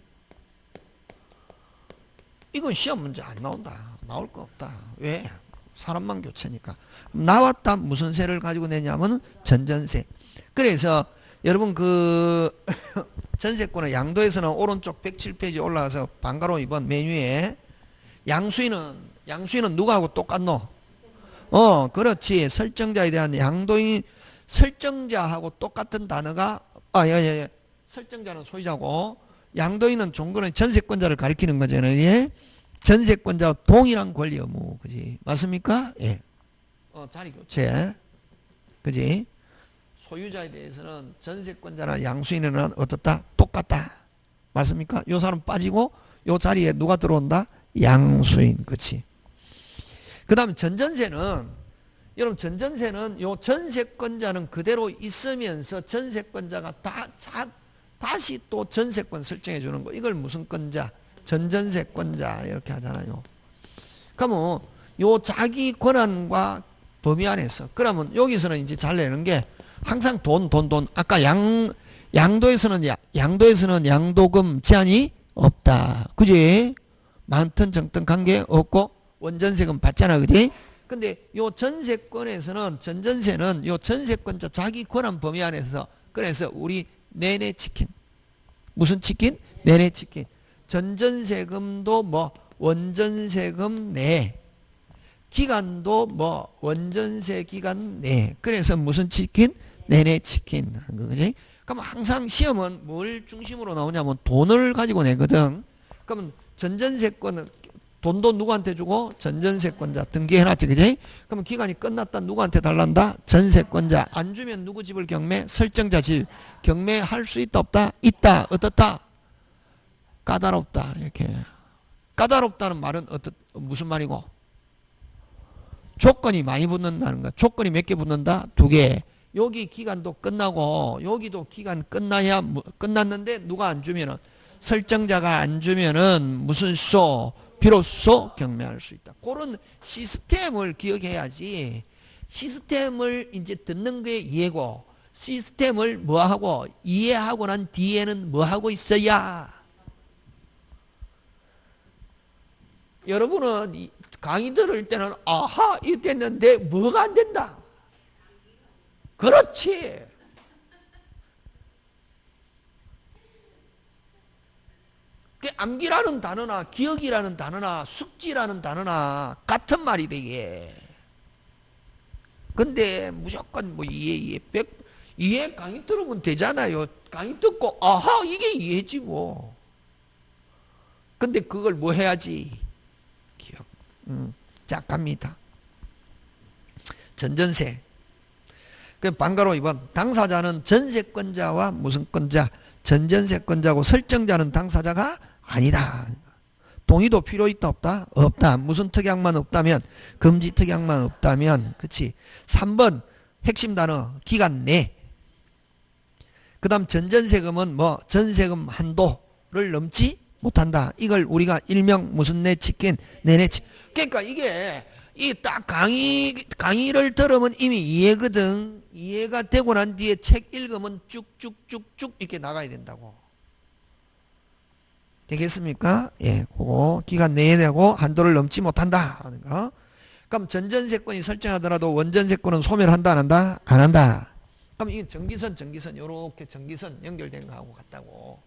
이건 시험 문제 안 나온다. 나올 거 없다. 왜? 사람만 교체니까. 나왔다. 무슨 세를 가지고 내냐면 전전세. 그래서 여러분 그 전세권의 양도에서는 오른쪽 107페이지 올라가서 번갈로 2번 메뉴에 양수인은 누구하고 똑같노? 그렇지. 설정자에 대한 양도인 설정자하고 똑같은 단어가 예. 설정자는 소유자고 양도인은 종거는 전세권자를 가리키는 거잖아요. 예? 전세권자와 동일한 권리 의무, 그지? 맞습니까? 예. 자리 교체, 그지? 소유자에 대해서는 전세권자나 양수인은 어떻다? 똑같다. 맞습니까? 요 사람 빠지고 요 자리에 누가 들어온다? 양수인, 그치? 그 다음 전전세는 여러분 전전세는 요 전세권자는 그대로 있으면서 전세권자가 다시 또 전세권 설정해 주는 거. 이걸 무슨 권자? 전전세권자 이렇게 하잖아요. 그러면 요 자기 권한과 범위 안에서 그러면 여기서는 이제 잘 내는 게 항상 돈. 아까 양도에서는 양도금 제한이 없다. 그지? 많든 적든 관계 없고 원전세금 받잖아. 그지? 근데 요 전세권에서는 전전세는 요 전세권자 자기 권한 범위 안에서 그래서 우리 내내 치킨. 무슨 치킨? 내내 치킨. 전전세금도 뭐 원전세금 내. 기간도 뭐 원전세 기간 내. 그래서 무슨 치킨? 내내 치킨. 그지? 그럼 항상 시험은 뭘 중심으로 나오냐면 돈을 가지고 내거든. 그러면 전전세권은 돈도 누구한테 주고? 전전세권자 등기해놨지. 그지? 그러면 기간이 끝났다. 누구한테 달란다? 전세권자. 안 주면 누구 집을 경매? 설정자 집. 경매할 수 있다 없다? 있다. 어떻다? 까다롭다. 이렇게. 까다롭다는 말은 무슨 말이고? 조건이 많이 붙는다는 거야. 조건이 몇 개 붙는다? 2개. 여기 기간도 끝나고 여기도 기간 끝나야 끝났는데 누가 안 주면은 설정자가 안 주면은 무슨 소 비로소 경매할 수 있다. 그런 시스템을 기억해야지. 시스템을 이제 듣는 게 이해고 시스템을 뭐하고 이해하고 난 뒤에는 뭐하고 있어야. 여러분은 강의 들을 때는 아하 이랬는데 뭐가 안 된다. 그렇지. 암기라는 단어나 기억이라는 단어나 숙지라는 단어나 같은 말이 되게. 근데 무조건 뭐 이해 이해 강의 들으면 되잖아요. 강의 듣고 아하 이게 이해지 뭐. 근데 그걸 뭐 해야지? 기억. 자 갑니다. 전전세. 그 번갈로 2번 당사자는 전세권자와 무슨 권자? 전전세권자고 설정자는 당사자가 아니다. 동의도 필요 있다 없다? 없다. 무슨 특약만 없다면? 금지 특약만 없다면. 그치? 3번 핵심 단어 기간 내. 그 다음 전전세금은 뭐 전세금 한도를 넘지 못한다. 이걸 우리가 일명 무슨 내 치킨 내내 치킨. 그러니까 이게 이 딱 강의를 들으면 이미 이해거든. 이해가 되고 난 뒤에 책 읽으면 쭉쭉쭉쭉 이렇게 나가야 된다고. 되겠습니까? 예, 그거 기간 내에 되고 한도를 넘지 못한다 하는 거. 그럼 전전세권이 설정하더라도 원전세권은 소멸한다 안 한다? 안 한다. 그럼 이게 전기선 요렇게 전기선 연결된 거하고 같다고.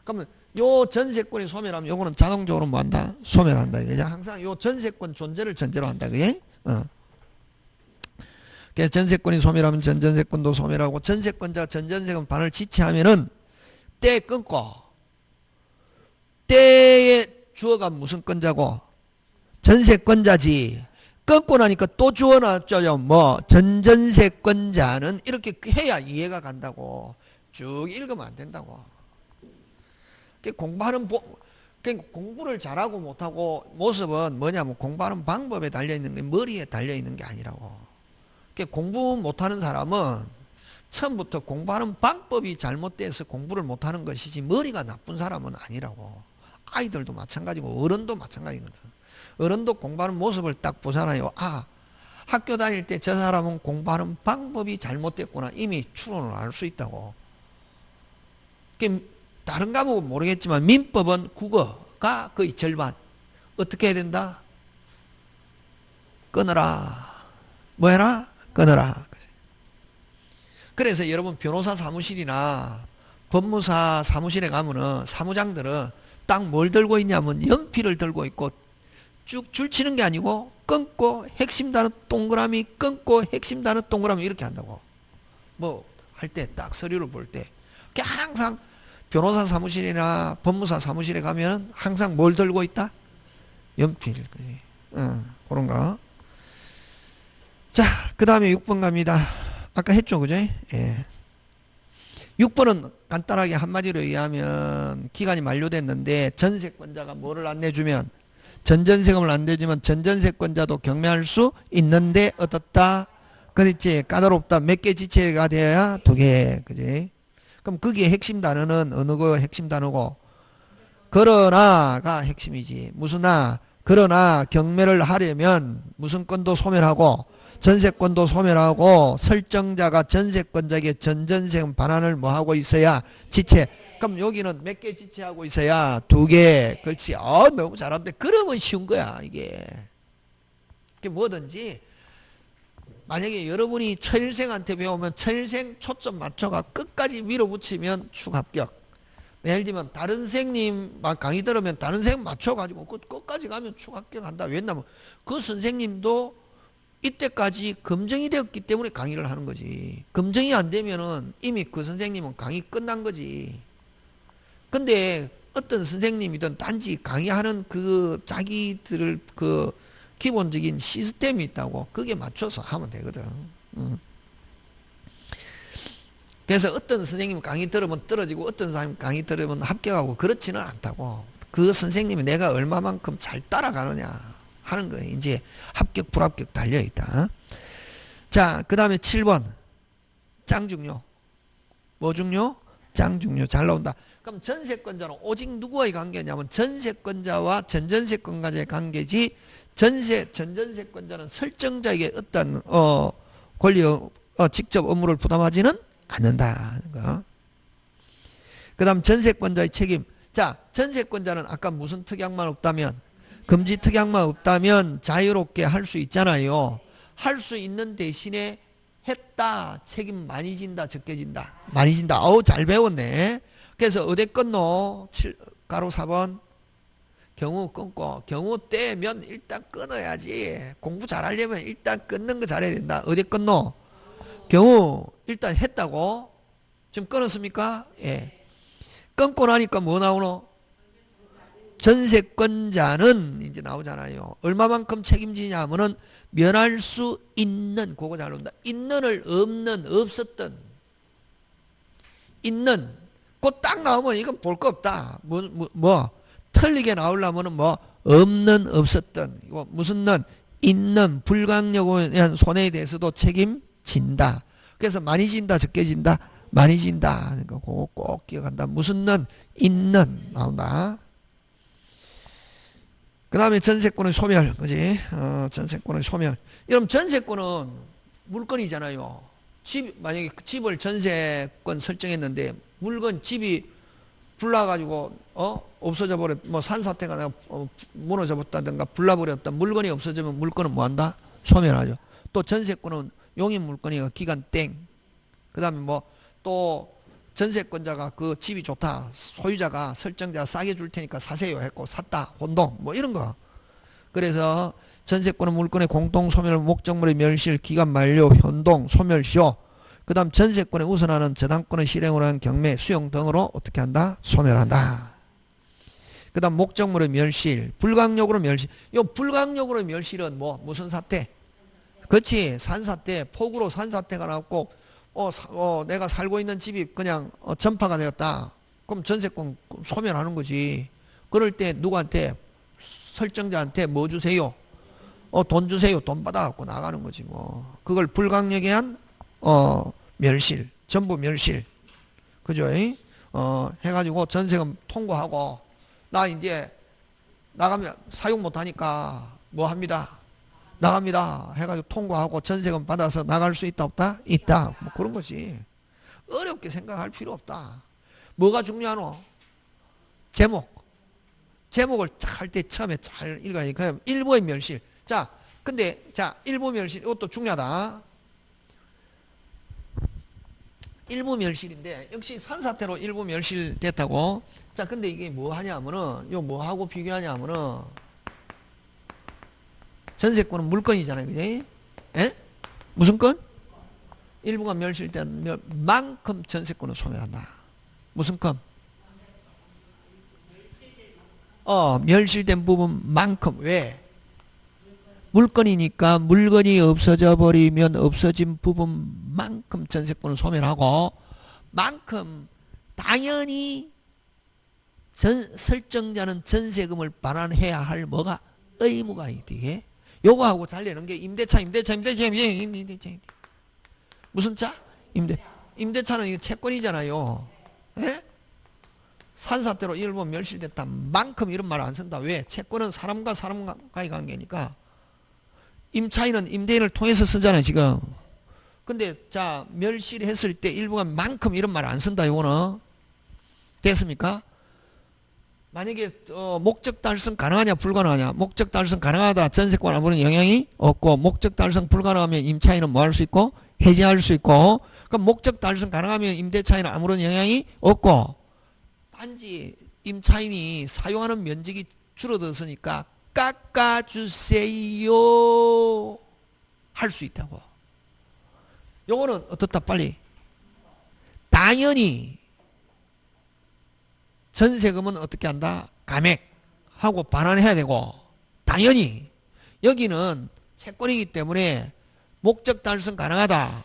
그러면 요 전세권이 소멸하면 요거는 자동적으로 뭐 한다? 소멸한다. 이거죠. 항상 요 전세권 존재를 전제로 한다. 그게? 그래서 전세권이 소멸하면 전전세권도 소멸하고 전세권자가 전전세금 반을 지체하면은 때 끊고 때에 주어가 무슨 권자고? 전세권자지. 끊고 나니까 또 주어놨죠. 뭐 전전세권자는 이렇게 해야 이해가 간다고. 쭉 읽으면 안 된다고. 공부를 잘하고 못하고 모습은 뭐냐면 공부하는 방법에 달려있는 게 머리에 달려있는 게 아니라고. 공부 못하는 사람은 처음부터 공부하는 방법이 잘못돼서 공부를 못하는 것이지 머리가 나쁜 사람은 아니라고. 아이들도 마찬가지고 어른도 마찬가지거든. 어른도 공부하는 모습을 딱 보잖아요. 아, 학교 다닐 때 저 사람은 공부하는 방법이 잘못됐구나. 이미 추론을 알 수 있다고. 다른 과목은 모르겠지만 민법은 국어가 거의 절반. 어떻게 해야 된다? 끊어라. 뭐 해라? 끊어라. 그래서 여러분 변호사 사무실이나 법무사 사무실에 가면은 사무장들은 딱 뭘 들고 있냐면 연필을 들고 있고 쭉 줄치는 게 아니고 끊고 핵심 단어 동그라미 끊고 핵심 단어 동그라미 이렇게 한다고. 뭐 할 때 딱 서류를 볼 때 항상 변호사 사무실이나 법무사 사무실에 가면 항상 뭘 들고 있다? 연필. 그런 거. 자, 그 다음에 6번 갑니다. 아까 했죠, 그죠? 예. 6번은 간단하게 한마디로 얘기하면 기간이 만료됐는데 전세권자가 뭐를 안 내주면 전전세금을 안 내주면 전전세권자도 경매할 수 있는데 어떻다? 그렇지. 까다롭다. 몇 개 지체가 돼야? 2개. 그지? 그럼 거기에 핵심 단어는 어느 거 핵심 단어고? 그러나가 핵심이지. 무슨 그러나 경매를 하려면 무슨 건도 소멸하고 전세권도 소멸하고 설정자가 전세권자에게 전전세금 반환을 뭐 하고 있어야 지체. 그럼 여기는 몇 개 지체하고 있어야? 2개. 그렇지. 너무 잘하는데 그러면 쉬운 거야 이게. 뭐든지 만약에 여러분이 천일생한테 배우면 천일생 초점 맞춰가 끝까지 밀어붙이면 축합격. 예를 들면 다른 선생님 강의 들으면 다른 선생님 맞춰가지고 끝까지 가면 축합격한다. 왜냐면 그 선생님도 이때까지 검증이 되었기 때문에 강의를 하는 거지. 검증이 안 되면은 이미 그 선생님은 강의 끝난 거지. 근데 어떤 선생님이든 단지 강의하는 그 자기들을 그 기본적인 시스템이 있다고 거기에 맞춰서 하면 되거든. 그래서 어떤 선생님 강의 들으면 떨어지고 어떤 사람 강의 들으면 합격하고 그렇지는 않다고. 그 선생님이 내가 얼마만큼 잘 따라가느냐 하는 거예요. 이제 합격 불합격 달려있다. 자, 그 다음에 7번 짱중요. 뭐 중요? 짱중요. 잘 나온다. 그럼 전세권자는 오직 누구와의 관계냐면 전세권자와 전전세권자의 관계지 전전세권자는 설정자에게 어떤 권리 직접 업무를 부담하지는 않는다는 거. 그 다음 전세권자의 책임. 자, 전세권자는 아까 무슨 특약만 없다면 금지 특약만 없다면 자유롭게 할 수 있잖아요. 할 수 있는 대신에 했다. 책임 많이 진다 적게 진다? 많이 진다. 잘 배웠네. 그래서 어디 끊노? 가로 4번 경우 끊고 경우 떼면 일단 끊어야지. 공부 잘하려면 일단 끊는 거 잘해야 된다. 어디 끊노? 경우 일단 했다고? 지금 끊었습니까? 예. 끊고 나니까 뭐 나오노? 전세권자는 이제 나오잖아요. 얼마만큼 책임지냐 하면은 면할 수 있는, 그거 잘 나온다. 있는을 없는, 없었던. 있는. 그거 딱 나오면 이건 볼 거 없다. 틀리게 나오려면은 없는, 없었던. 이거 무슨 는? 있는, 불강력에 대한 손해에 대해서도 책임진다. 그래서 많이 진다, 적게 진다? 많이 진다. 그러니까 그거 꼭 기억한다. 무슨 는? 있는. 나온다. 그 다음에 전세권의 소멸, 그지? 전세권의 소멸. 여러분, 전세권은 물건이잖아요. 만약에 집을 전세권 설정했는데, 집이 불나가지고, 없어져 버렸, 산사태가 나가, 무너져 버렸다든가, 불나버렸다. 물건이 없어지면 물건은 뭐 한다? 소멸하죠. 또 전세권은 용인 물건이가 기간 땡. 그 다음에 또, 전세권자가 그 집이 좋다. 소유자가 설정자 싸게 줄 테니까 사세요 했고 샀다. 혼동 이런 거. 그래서 전세권은 물건의 공동 소멸 목적물의 멸실 기간 만료 현동 소멸시효. 그 다음 전세권에 우선하는 저당권의 실행으로 한 경매 수용 등으로 어떻게 한다? 소멸한다. 그 다음 목적물의 멸실 불강력으로 멸실. 이 불강력으로 멸실은 무슨 사태? 그렇지. 산사태. 폭우로 산사태가 났고 내가 살고 있는 집이 그냥 전파가 되었다. 그럼 전세권 소멸하는 거지. 그럴 때 누구한테? 설정자한테 뭐 주세요? 돈 주세요. 돈 받아갖고 나가는 거지 그걸 불강력에 한 멸실. 전부 멸실. 그죠? 해가지고 전세금 통고하고, 나 이제 나가면 사용 못하니까 뭐 합니다. 나갑니다. 해가지고 통고하고 전세금 받아서 나갈 수 있다 없다? 있다. 뭐 그런 거지. 어렵게 생각할 필요 없다. 뭐가 중요하노? 제목을 할 때 처음에 잘 읽어야 돼. 일부의 멸실. 자, 근데 일부 멸실 이것도 중요하다. 일부 멸실인데 역시 산사태로 일부 멸실 됐다고. 자, 근데 이게 뭐 하냐면은 요 뭐하고 비교하냐면은 전세권은 물건이잖아요. 그지? 예? 무슨 건? 일부가 멸실된 만큼 전세권을 소멸한다. 무슨 건? 멸실된 부분만큼. 왜? 물건이니까 물건이 없어져 버리면 없어진 부분만큼 전세권을 소멸하고, 만큼 당연히 설정자는 전세금을 반환해야 할 뭐가 의무가 있대. 요거하고 잘 내는 게 임대차. 무슨 차? 임대차는 채권이잖아요. 예? 산사태로 일부 멸실됐다 만큼 이런 말 안 쓴다. 왜? 채권은 사람과 사람과의 관계니까. 임차인은 임대인을 통해서 쓰잖아요, 지금. 근데 자, 멸실했을 때 일부가 만큼 이런 말 안 쓴다. 요거는 됐습니까? 만약에 목적 달성 가능하냐 불가능하냐. 목적 달성 가능하다. 전세권 아무런 영향이 없고, 목적 달성 불가능하면 임차인은 뭐 할 수 있고? 해지할 수 있고. 그럼 목적 달성 가능하면 임대차인은 아무런 영향이 없고, 단지 임차인이 사용하는 면적이 줄어들었으니까 깎아주세요 할 수 있다고. 요거는 어떻다 빨리. 당연히 전세금은 어떻게 한다? 감액하고 반환해야 되고, 당연히 여기는 채권이기 때문에 목적 달성 가능하다.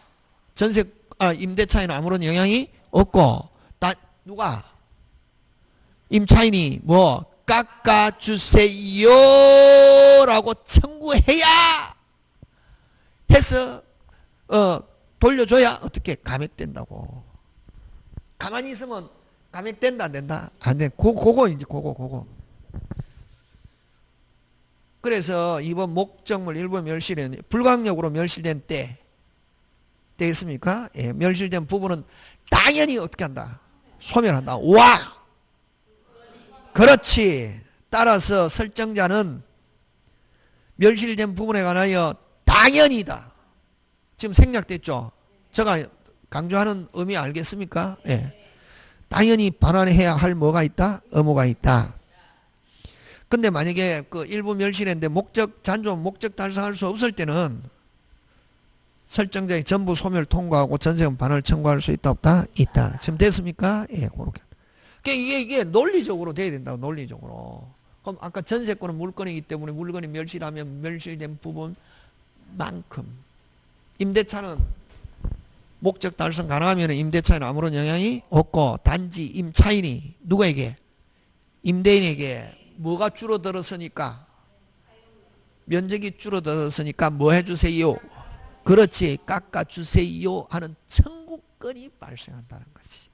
임대차에는 아무런 영향이 없고, 누가? 임차인이 뭐 깎아주세요 라고 청구해야 해서 돌려줘야 어떻게 감액된다고. 가만히 있으면 감액된다 안 된다? 안 돼. 그거 이제 그거. 그래서 이번 목적물 일부 멸실은 불강력으로 멸실된 때 되겠습니까? 예, 멸실된 부분은 당연히 어떻게 한다? 소멸한다. 와! 그렇지. 따라서 설정자는 멸실된 부분에 관하여 당연히다. 지금 생략됐죠? 제가 강조하는 의미 알겠습니까? 예. 당연히 반환해야 할 뭐가 있다? 의무가 있다. 근데 만약에 그 일부 멸실했는데 잔존 목적 달성할 수 없을 때는 설정자의 전부 소멸 통과하고 전세금 반환을 청구할 수 있다 없다? 있다. 지금 됐습니까? 예, 그렇게. 이게 논리적으로 돼야 된다고. 논리적으로. 그럼 아까 전세권은 물건이기 때문에 물건이 멸실하면 멸실된 부분만큼, 임대차는 목적 달성 가능하면 임대차에는 아무런 영향이 없고, 단지 임차인이 누구에게? 임대인에게 뭐가 줄어들었으니까, 면적이 줄어들었으니까 뭐 해주세요? 그렇지, 깎아주세요 하는 청구권이 발생한다는 거지.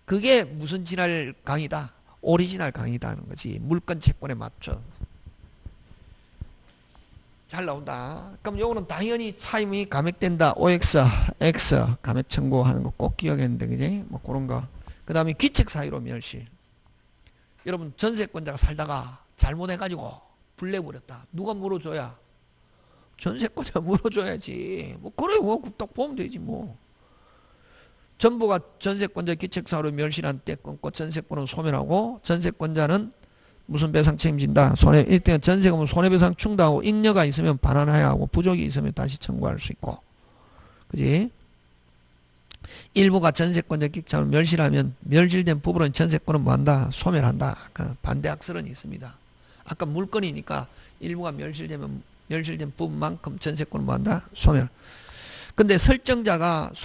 그게 무슨 진할 강의다? 오리지널 강의다는 거지. 물건 채권에 맞춰. 잘 나온다. 그럼 요거는 당연히 차임이 감액된다. OX, X 감액 청구하는 거 꼭 기억했는데, 그지? 뭐 그런 거. 그 다음에 귀책 사유로 멸실. 여러분 전세권자가 살다가 잘못해가지고 불내버렸다. 누가 물어줘야? 전세권자가 물어줘야지. 뭐 그래, 뭐 딱 보면 되지 뭐. 전부가 전세권자 귀책사유로 멸실한 때 끊고 전세권은 소멸하고, 전세권자는 무슨 배상 책임진다? 일단 전세금은 손해배상 충당하고, 잉여가 있으면 반환해야 하고, 부족이 있으면 다시 청구할 수 있고, 그지? 일부가 전세권자 귀책사유로 멸실하면 멸실된 부분은 전세권은 뭐한다? 소멸한다. 그 반대학설은 있습니다. 아까 물건이니까 일부가 멸실되면 멸실된 부분만큼 전세권은 뭐한다? 소멸. 근데 설정자는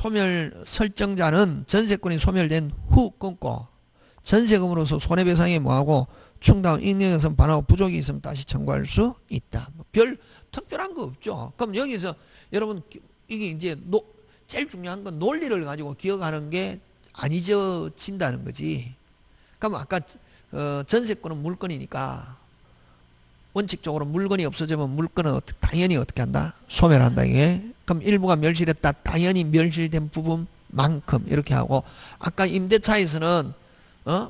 전세권이 소멸된 후 끊고 전세금으로서 손해배상에 뭐하고 충당 잉여에서 반하고 부족이 있으면 다시 청구할 수 있다. 별 특별한 거 없죠. 그럼 여기서 여러분 이게 이제 제일 중요한 건 논리를 가지고 기억하는 게 안 잊어진다는 거지. 그럼 아까 전세권은 물건이니까 원칙적으로 물건이 없어지면 물건은 당연히 어떻게 한다? 소멸한다. 이게. 그럼 일부가 멸실했다. 당연히 멸실된 부분만큼 이렇게 하고, 아까 임대차에서는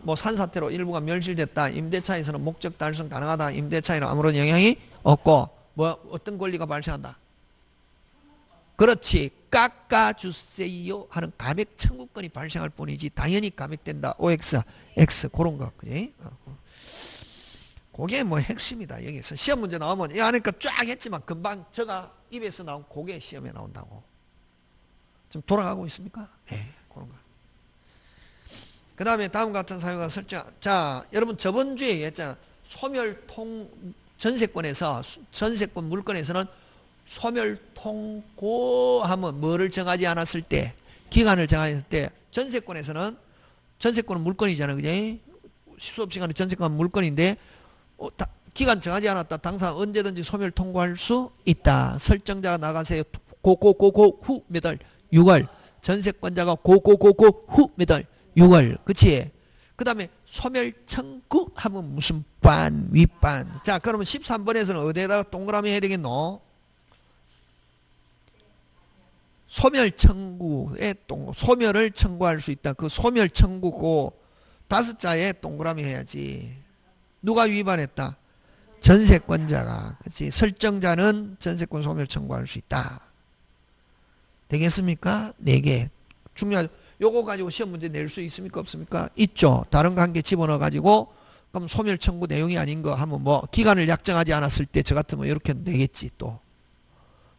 뭐 산사태로 일부가 멸실됐다. 임대차에서는 목적 달성 가능하다. 임대차에는 아무런 영향이 없고, 뭐 어떤 권리가 발생한다. 그렇지. 깎아주세요 하는 감액 청구권이 발생할 뿐이지 당연히 감액된다. OX, X 그런 거. 그지? 그게 뭐 핵심이다. 여기서 시험 문제 나오면 이 안에 쫙 했지만 금방 저가 입에서 나온 그게 시험에 나온다고. 좀 돌아가고 있습니까? 네, 그런 거. 그 다음에 다음 같은 사유가 설정. 자, 여러분 저번 주에 했잖아. 소멸통 전세권에서 전세권 물건에서는 소멸통고하면 뭐를 정하지 않았을 때, 기간을 정하였을 때, 전세권에서는 전세권은 물건이잖아, 그지? 수업 시간에 전세권은 물건인데 기간 정하지 않았다. 당사 언제든지 소멸 통고할 수 있다. 설정자가 나가세요. 고고고고 후 몇 월? 6월. 전세권자가 고고고고 후 몇 월? 6월. 그치? 그 다음에 소멸 청구 하면 무슨 반, 윗반. 자, 그러면 13번에서는 어디에다가 동그라미 해야 되겠노? 소멸 청구에 소멸을 청구할 수 있다. 그 소멸 청구고 다섯 자에 동그라미 해야지. 누가 위반했다? 전세권자가. 그렇지? 설정자는 전세권 소멸 청구할 수 있다. 되겠습니까? 4개. 중요하죠. 요거 가지고 시험 문제 낼 수 있습니까? 없습니까? 있죠. 다른 거 한 개 집어넣어 가지고 그럼 소멸 청구 내용이 아닌 거 하면 뭐 기간을 약정하지 않았을 때 저 같으면 이렇게 내겠지 또.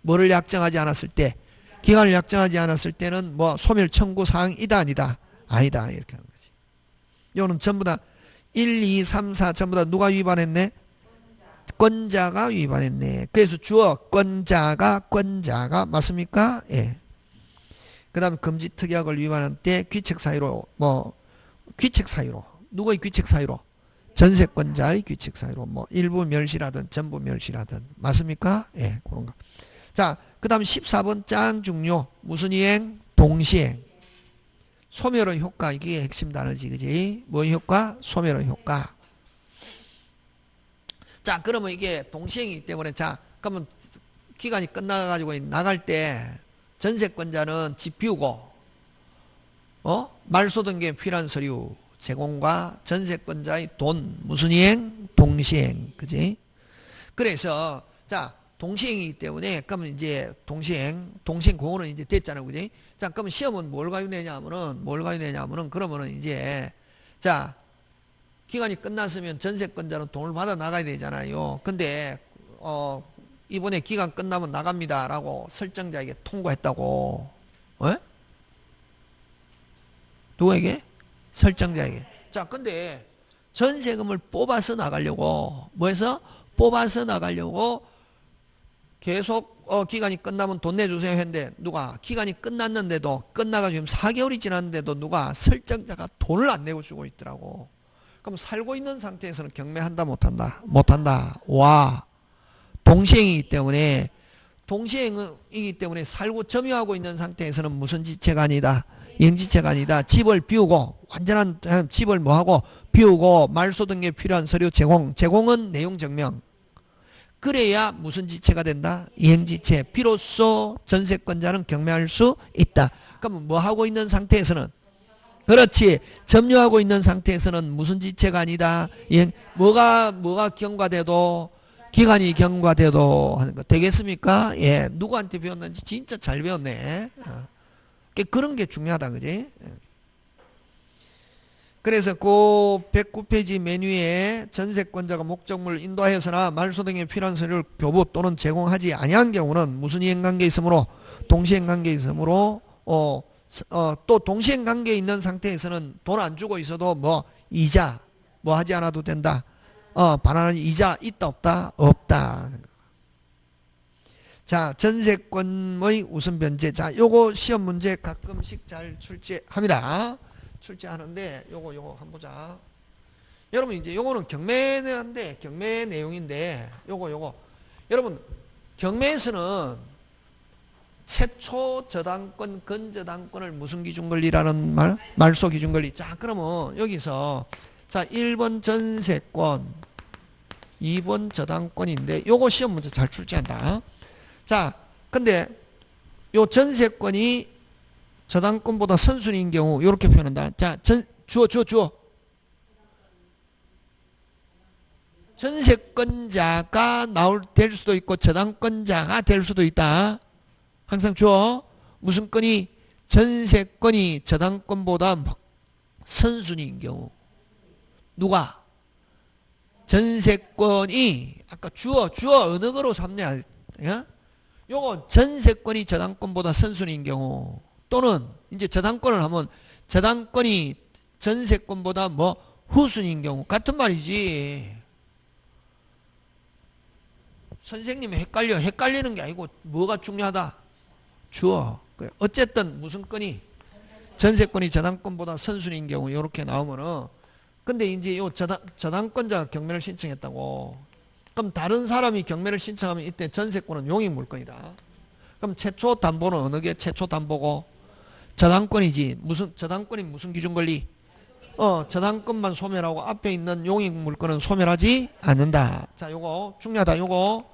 뭐를 약정하지 않았을 때? 기간을 약정하지 않았을 때는 뭐 소멸 청구 사항이다 아니다? 아니다. 이렇게 하는 거지. 요는 전부 다 1, 2, 3, 4 전부 다 누가 위반했네? 권자가 위반했네. 그래서 주어 권자가 맞습니까? 예. 그 다음에 금지 특약을 위반한 때 귀책 사유로 뭐 귀책 사유로 누구의 귀책 사유로? 전세권자의 귀책 사유로 뭐 일부 멸실하든 전부 멸실하든 맞습니까? 예, 그런 거. 자, 그 다음 14번 짱 중요. 무슨 이행? 동시행. 소멸의 효과. 이게 핵심 단어지. 그지? 뭐의 효과? 소멸의 효과. 자, 그러면 이게 동시행이기 때문에 자, 그러면 기간이 끝나가지고 나갈 때 전세권자는 집 비우고 말소 등기에 필요한 서류 제공과 전세권자의 돈 무슨 이행? 동시행. 그지? 그래서 자, 동시행이기 때문에 그러면 이제 동시행 공헌은 이제 됐잖아요. 그지? 자, 그러면 시험은 뭘 가요내냐면은 그러면은 이제 자, 기간이 끝났으면 전세권자는 돈을 받아 나가야 되잖아요. 근데 이번에 기간 끝나면 나갑니다라고 설정자에게 통보했다고. 왜? 누구에게? 설정자에게. 자, 근데 전세금을 뽑아서 나가려고 뭐해서? 뽑아서 나가려고 계속 기간이 끝나면 돈 내주세요 했는데 누가 기간이 끝났는데도 끝나가지고 지금 4개월이 지났는데도 누가 설정자가 돈을 안 내고 주고 있더라고. 그럼 살고 있는 상태에서는 경매한다 못한다? 못한다. 와, 동시행이기 때문에 살고 점유하고 있는 상태에서는 무슨 지체가 아니다? 영지체가 아니다. 집을 비우고 완전한 집을 뭐하고 비우고 말소 등에 필요한 서류 제공은 내용 증명. 그래야 무슨 지체가 된다? 이행지체. 비로소 전세권자는 경매할 수 있다. 그럼 뭐 하고 있는 상태에서는? 그렇지. 점유하고 있는 상태에서는 무슨 지체가 아니다? 뭐가 경과돼도 기간이 경과돼도 하는 거 되겠습니까? 예. 누구한테 배웠는지 진짜 잘 배웠네. 그런 게 중요하다. 그지? 그래서 그 109페이지 메뉴에 전세권자가 목적물을 인도하여서나 말소 등에 필요한 서류를 교부 또는 제공하지 아니한 경우는 무슨 이행관계에 있으므로 동시행관계에 있으므로 또 동시행관계에 있는 상태에서는 돈 안 주고 있어도 뭐 이자 뭐 하지 않아도 된다. 반환한 이자 있다 없다? 없다. 자, 전세권의 우선 변제. 자, 요거 시험 문제 가끔씩 잘 출제합니다. 출제하는데 요거 한번 보자. 여러분 이제 요거는 경매 내용인데 요거 여러분 경매에서는 최초 저당권, 근저당권을 무슨 기준권리라는 말? 말소 기준권리. 자, 그러면 여기서 자 1번 전세권, 2번 저당권인데 요거 시험 문제 잘 출제한다. 자, 근데 요 전세권이 저당권보다 선순위인 경우 이렇게 표현한다. 자, 주어. 전세권자가 될 수도 있고 저당권자가 될 수도 있다. 항상 주어. 무슨 건이? 전세권이 저당권보다 선순위인 경우. 누가? 전세권이 아까 주어 어느 거로 삼냐? 요거 전세권이 저당권보다 선순위인 경우 또는 이제 저당권을 하면 저당권이 전세권보다 뭐 후순위인 경우 같은 말이지. 선생님이 헷갈리는 게 아니고 뭐가 중요하다? 주어. 어쨌든 무슨 건이 전세권이 저당권보다 선순위인 경우 이렇게 나오면은 근데 이제 요 저당권자가 경매를 신청했다고. 그럼 다른 사람이 경매를 신청하면 이때 전세권은 용익 물건이다. 그럼 최초 담보는 어느 게 최초 담보고? 저당권이지. 저당권이 무슨 기준 권리? 저당권만 소멸하고 앞에 있는 용익 물건은 소멸하지 않는다. 자, 요거 중요하다. 요거.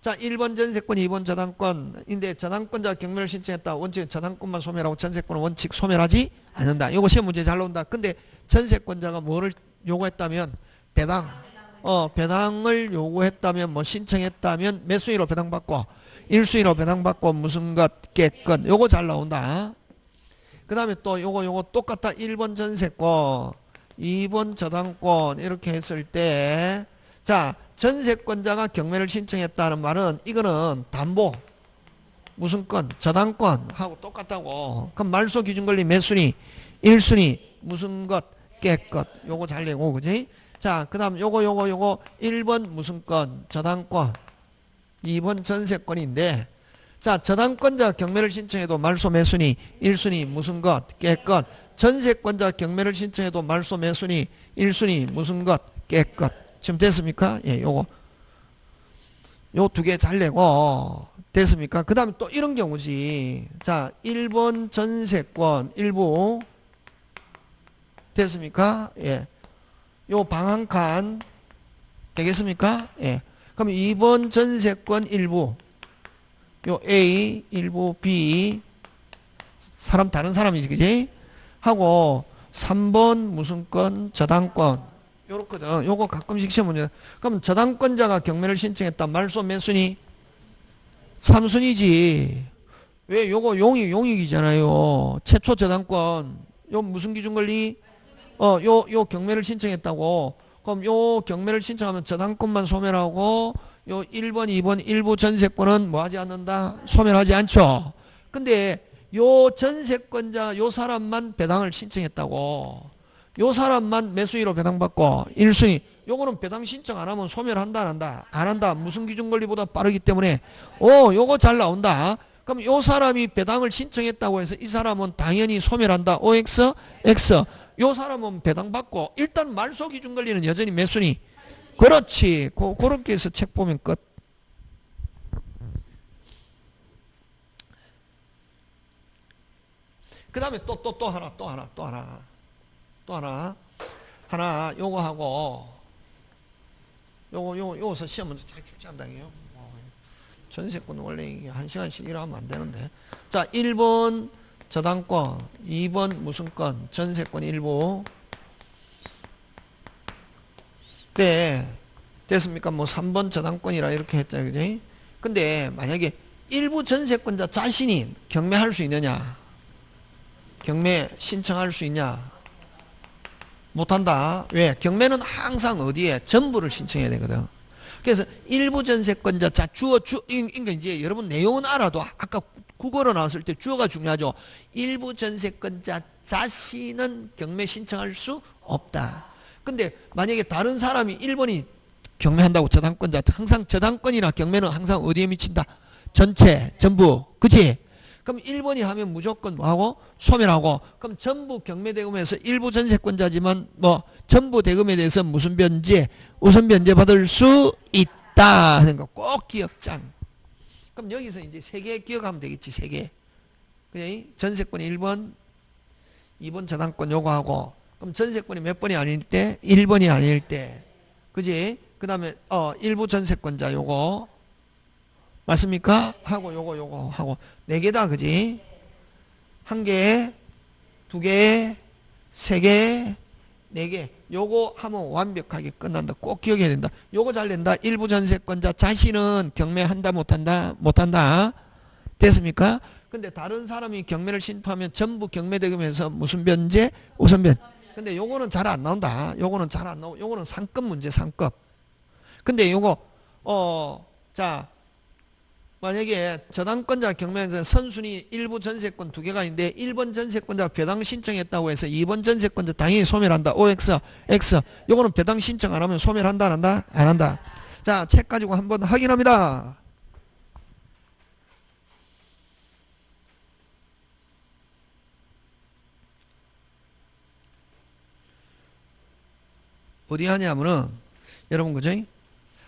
자, 1번 전세권, 2번 저당권인데 저당권자가 경매를 신청했다. 원칙 저당권만 소멸하고 전세권은 원칙 소멸하지 않는다. 요거 시험 문제 잘 나온다. 근데 전세권자가 뭐를 요구했다면 배당을 요구했다면 뭐 신청했다면 몇 순위로 배당받고 1순위로 배당받고 무슨 것 깨끗 요거 잘 나온다. 그 다음에 또 요거 똑같다. 1번 전세권 2번 저당권 이렇게 했을 때 자 전세권자가 경매를 신청했다는 말은 이거는 담보 무슨 건 저당권 하고 똑같다고. 그럼 말소 기준권리 몇 순위? 1순위 무슨 것 깨끗 요거 잘 내고 그지? 자, 그 다음 요거 1번 무슨 건 저당권 2번 전세권인데 자 저당권자 경매를 신청해도 말소 몇 순위? 1순위 무슨 것 깨끗. 전세권자 경매를 신청해도 말소 몇 순위? 1순위 무슨 것 깨끗. 지금 됐습니까? 예, 요거 요 두 개 잘 내고 됐습니까? 그 다음에 또 이런 경우지. 자 1번 전세권 일부 됐습니까? 예. 요 방 한 칸 되겠습니까? 예. 그럼 2번 전세권 일부 요 A 일부 B 사람 다른 사람이지 그지? 하고 3번 무슨 건 저당권 요렇거든. 요거 가끔씩 시험 문제. 그럼 저당권자가 경매를 신청했다. 말소 몇 순위? 3순위지. 왜 요거 용익이잖아요. 최초 저당권. 요 무슨 기준 권리? 요 경매를 신청했다고. 그럼 요 경매를 신청하면 저당권만 소멸하고 요 1번, 2번 일부 전세권은 뭐 하지 않는다? 소멸하지 않죠. 근데 요 전세권자 요 사람만 배당을 신청했다고. 요 사람만 몇 순위로 배당받고 1순위. 요거는 배당 신청 안 하면 소멸한다 안 한다? 안 한다. 무슨 기준 권리보다 빠르기 때문에 요거 잘 나온다. 그럼 요 사람이 배당을 신청했다고 해서 이 사람은 당연히 소멸한다. OX, X. 요 사람은 배당받고 일단 말소 기준 권리는 여전히 몇 순위? 그렇지. 그렇게 해서 책 보면 끝. 그 다음에 또 하나 요거 하고 요거서 시험 문제 잘 출제한다고요. 전세권 원래 이게 1시간씩 일하면 안 되는데. 자 1번 저당권 2번 무슨 건 전세권 일부 네 됐습니까? 뭐 3번 저당권이라 이렇게 했죠 그지? 근데 만약에 일부 전세권자 자신이 경매할 수 있느냐? 경매 신청할 수 있냐? 못한다. 왜? 경매는 항상 어디에? 전부를 신청해야 되거든. 그래서 일부 전세권자, 자, 그러니까 이제 여러분 내용은 알아도 아까 국어로 나왔을 때 주어가 중요하죠. 일부 전세권자 자신은 경매 신청할 수 없다. 근데 만약에 다른 사람이 1번이 경매한다고 저당권자, 항상 저당권이나 경매는 항상 어디에 미친다? 전체, 전부. 그치? 그럼 1번이 하면 무조건 뭐하고? 소멸하고. 그럼 전부 경매대금에서 일부 전세권자지만 뭐 전부 대금에 대해서 무슨 변제? 우선 변제 받을 수 있다 하는 거 꼭 기억장. 그럼 여기서 이제 세 개 기억하면 되겠지, 세 개. 그지? 전세권이 1번, 2번 저당권 요거 하고, 그럼 전세권이 몇 번이 아닐 때? 1번이 아닐 때. 그지? 그 다음에, 일부 전세권자 요거. 맞습니까? 하고 요거 하고. 네 개다, 그지? 한 개, 두 개, 세 개, 네 개. 요거 하면 완벽하게 끝난다. 꼭 기억해야 된다. 요거 잘 된다. 일부 전세권자 자신은 경매한다, 못한다? 못한다. 됐습니까? 근데 다른 사람이 경매를 신청하면 전부 경매대금에서 무슨 변제? 우선변. 근데 요거는 잘 안 나온다. 요거는 잘 안 나오고, 요거는 상급 문제, 상급. 근데 요거, 자, 만약에 저당권자 경매에서 선순위 일부 전세권 두 개가 있는데 1번 전세권자 배당 신청했다고 해서 2번 전세권자 당연히 소멸한다. OX, X. 요거는 배당 신청 안 하면 소멸한다, 안 한다? 안 한다. 자, 책 가지고 한번 확인합니다. 어디 하냐면은, 여러분, 그죠?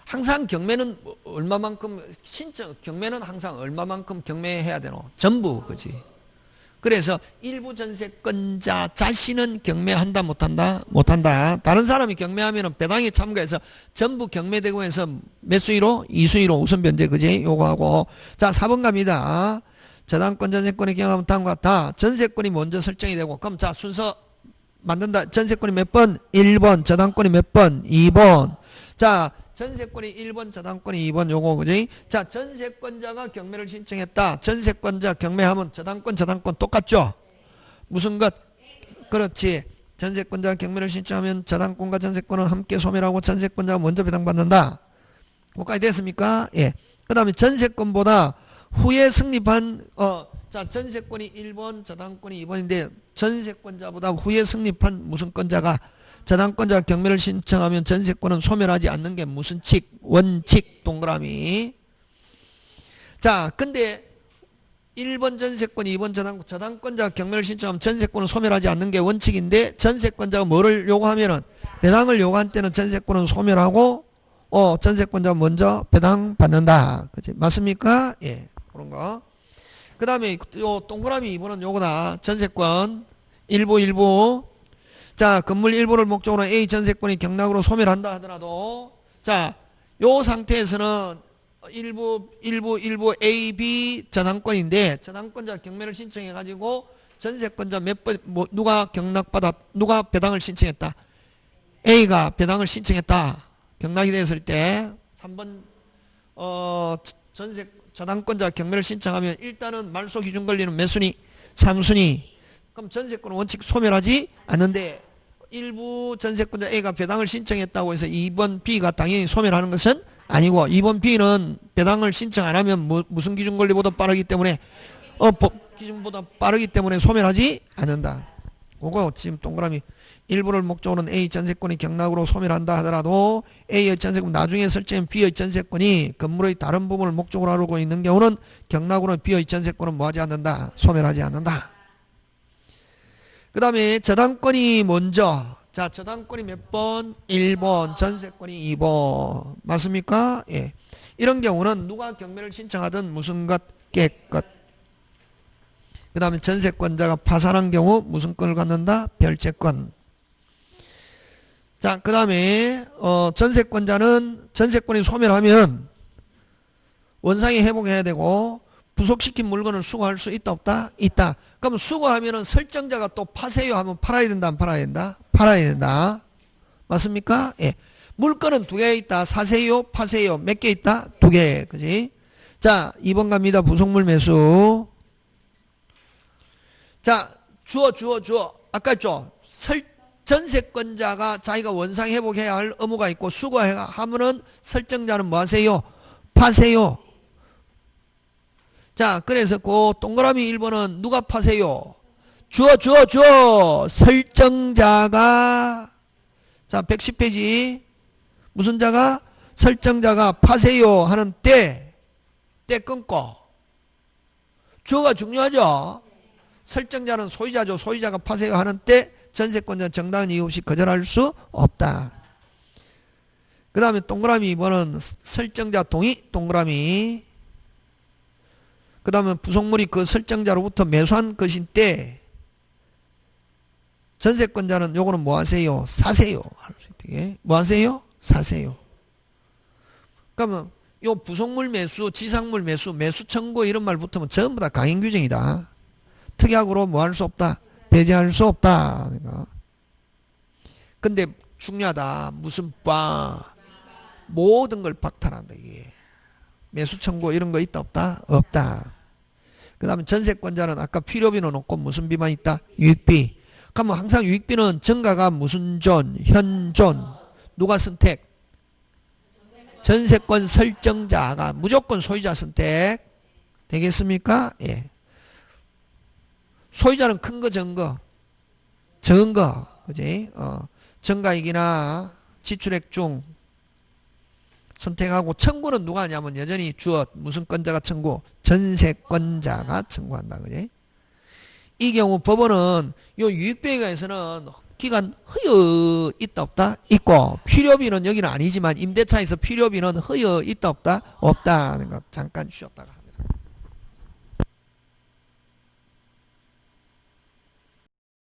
항상 경매는 얼마만큼 경매는 항상 얼마만큼 경매해야 되노? 전부, 그지? 그래서 일부 전세권자 자신은 경매한다, 못한다? 못한다. 다른 사람이 경매하면은 배당에 참가해서 전부 경매대금에서 몇 수위로? 2수위로 우선 변제, 그지? 요거 하고. 자, 4번 갑니다. 저당권 전세권의 경우하면 다음과 같다. 전세권이 먼저 설정이 되고, 그럼 자, 순서 만든다. 전세권이 몇 번? 1번. 저당권이 몇 번? 2번. 자, 전세권이 1번, 저당권이 2번, 요거, 그지? 자, 전세권자가 경매를 신청했다. 전세권자 경매하면 저당권 똑같죠? 무슨 것? 그렇지. 전세권자가 경매를 신청하면 저당권과 전세권은 함께 소멸하고 전세권자가 먼저 배당받는다. 거기까지 됐습니까? 예. 그 다음에 전세권보다 후에 성립한, 자, 전세권이 1번, 저당권이 2번인데, 전세권자보다 후에 성립한 무슨 권자가 저당권자가 경매를 신청하면 전세권은 소멸하지 않는 게 무슨 칙? 원칙, 동그라미. 자, 근데 1번 전세권, 2번 저당권자가 경매를 신청하면 전세권은 소멸하지 않는 게 원칙인데 전세권자가 뭐를 요구하면은 배당을 요구한 때는 전세권은 소멸하고 전세권자가 먼저 배당 받는다. 그치? 맞습니까? 예. 그런 거. 그 다음에 요 동그라미 2번은 요거다. 전세권 일부. 자, 건물 일부를 목적으로 A 전세권이 경락으로 소멸한다 하더라도 자, 요 상태에서는 일부 A, B 저당권인데 저당권자 경매를 신청해 가지고 전세권자 몇 번 누가 배당을 신청했다. A가 배당을 신청했다. 경락이 됐을 때 3번 저당권자 경매를 신청하면 일단은 말소 기준 권리는 몇 순위? 3순위. 그럼 전세권은 원칙 소멸하지 않는데 일부 전세권자 A가 배당을 신청했다고 해서 2번 B가 당연히 소멸하는 것은 아니고 2번 B는 배당을 신청 안 하면 무슨 기준 권리보다 빠르기 때문에 법 기준보다 빠르기 때문에 소멸하지 않는다. 그거 지금 동그라미 일부를 목적으로는 A 전세권이 경락으로 소멸한다 하더라도 A의 전세권 나중에 설정한 B의 전세권이 건물의 다른 부분을 목적으로 하고 있는 경우는 경락으로 B의 전세권은 뭐하지 않는다. 소멸하지 않는다. 그 다음에 저당권이 먼저. 자, 저당권이 몇 번? 1번. 전세권이 2번. 맞습니까? 예. 이런 경우는 누가 경매를 신청하든 무슨 것? 깨끗. 그 다음에 전세권자가 파산한 경우 무슨 권을 갖는다? 별채권. 자, 그 다음에 전세권자는 전세권이 소멸하면 원상이 회복해야 되고 부속시킨 물건을 수거할 수 있다 없다? 있다. 그럼 수거하면은 설정자가 또 파세요 하면 팔아야 된다 안 팔아야 된다? 팔아야 된다. 맞습니까? 예. 물건은 두 개 있다. 사세요 파세요 몇 개 있다? 두 개. 그지? 자, 2번 갑니다. 부속물 매수. 자, 주어. 아까 했죠? 전세권자가 자기가 원상 회복해야 할 의무가 있고 수거하면은 설정자는 뭐 하세요? 파세요. 자, 그래서 그 동그라미 1번은 누가 파세요? 주어. 설정자가 자, 110페이지 무슨 자가? 설정자가 파세요 하는 때 끊고 주어가 중요하죠. 설정자는 소유자죠. 소유자가 파세요 하는 때 전세권자 정당한 이유 없이 거절할 수 없다. 그 다음에 동그라미 2번은 설정자 동의 동그라미 그 다음에 부속물이 그 설정자로부터 매수한 것인데 전세권자는 요거는 뭐 하세요? 사세요. 할 수 있게. 뭐 하세요? 사세요. 그러면 요 부속물 매수, 지상물 매수, 매수 청구 이런 말 붙으면 전부 다 강행 규정이다. 특약으로 뭐 할 수 없다? 배제할 수 없다. 그러니까. 근데 중요하다. 무슨 바 모든 걸 박탈한다 이게. 매수 청구 이런 거 있다 없다? 없다. 그 다음에 전세권자는 아까 필요비는 없고 무슨 비만 있다? 유익비. 그러면 항상 유익비는 정가가 무슨 존? 현존. 누가 선택? 전세권 설정자가 무조건 소유자 선택 되겠습니까? 예. 소유자는 큰 거, 적은 거? 적은 거. 그지? 정가익이나 지출액 중 선택하고 청구는 누가 하냐면 여전히 주어 무슨 건자가 청구? 전세권자가 청구한다. 그지? 이 경우 법원은 요 유익비에 관해서는 기간 허여 있다 없다? 있고 필요비는 여기는 아니지만 임대차에서 필요비는 허여 있다 없다? 없다. 그러니까 잠깐 쉬었다가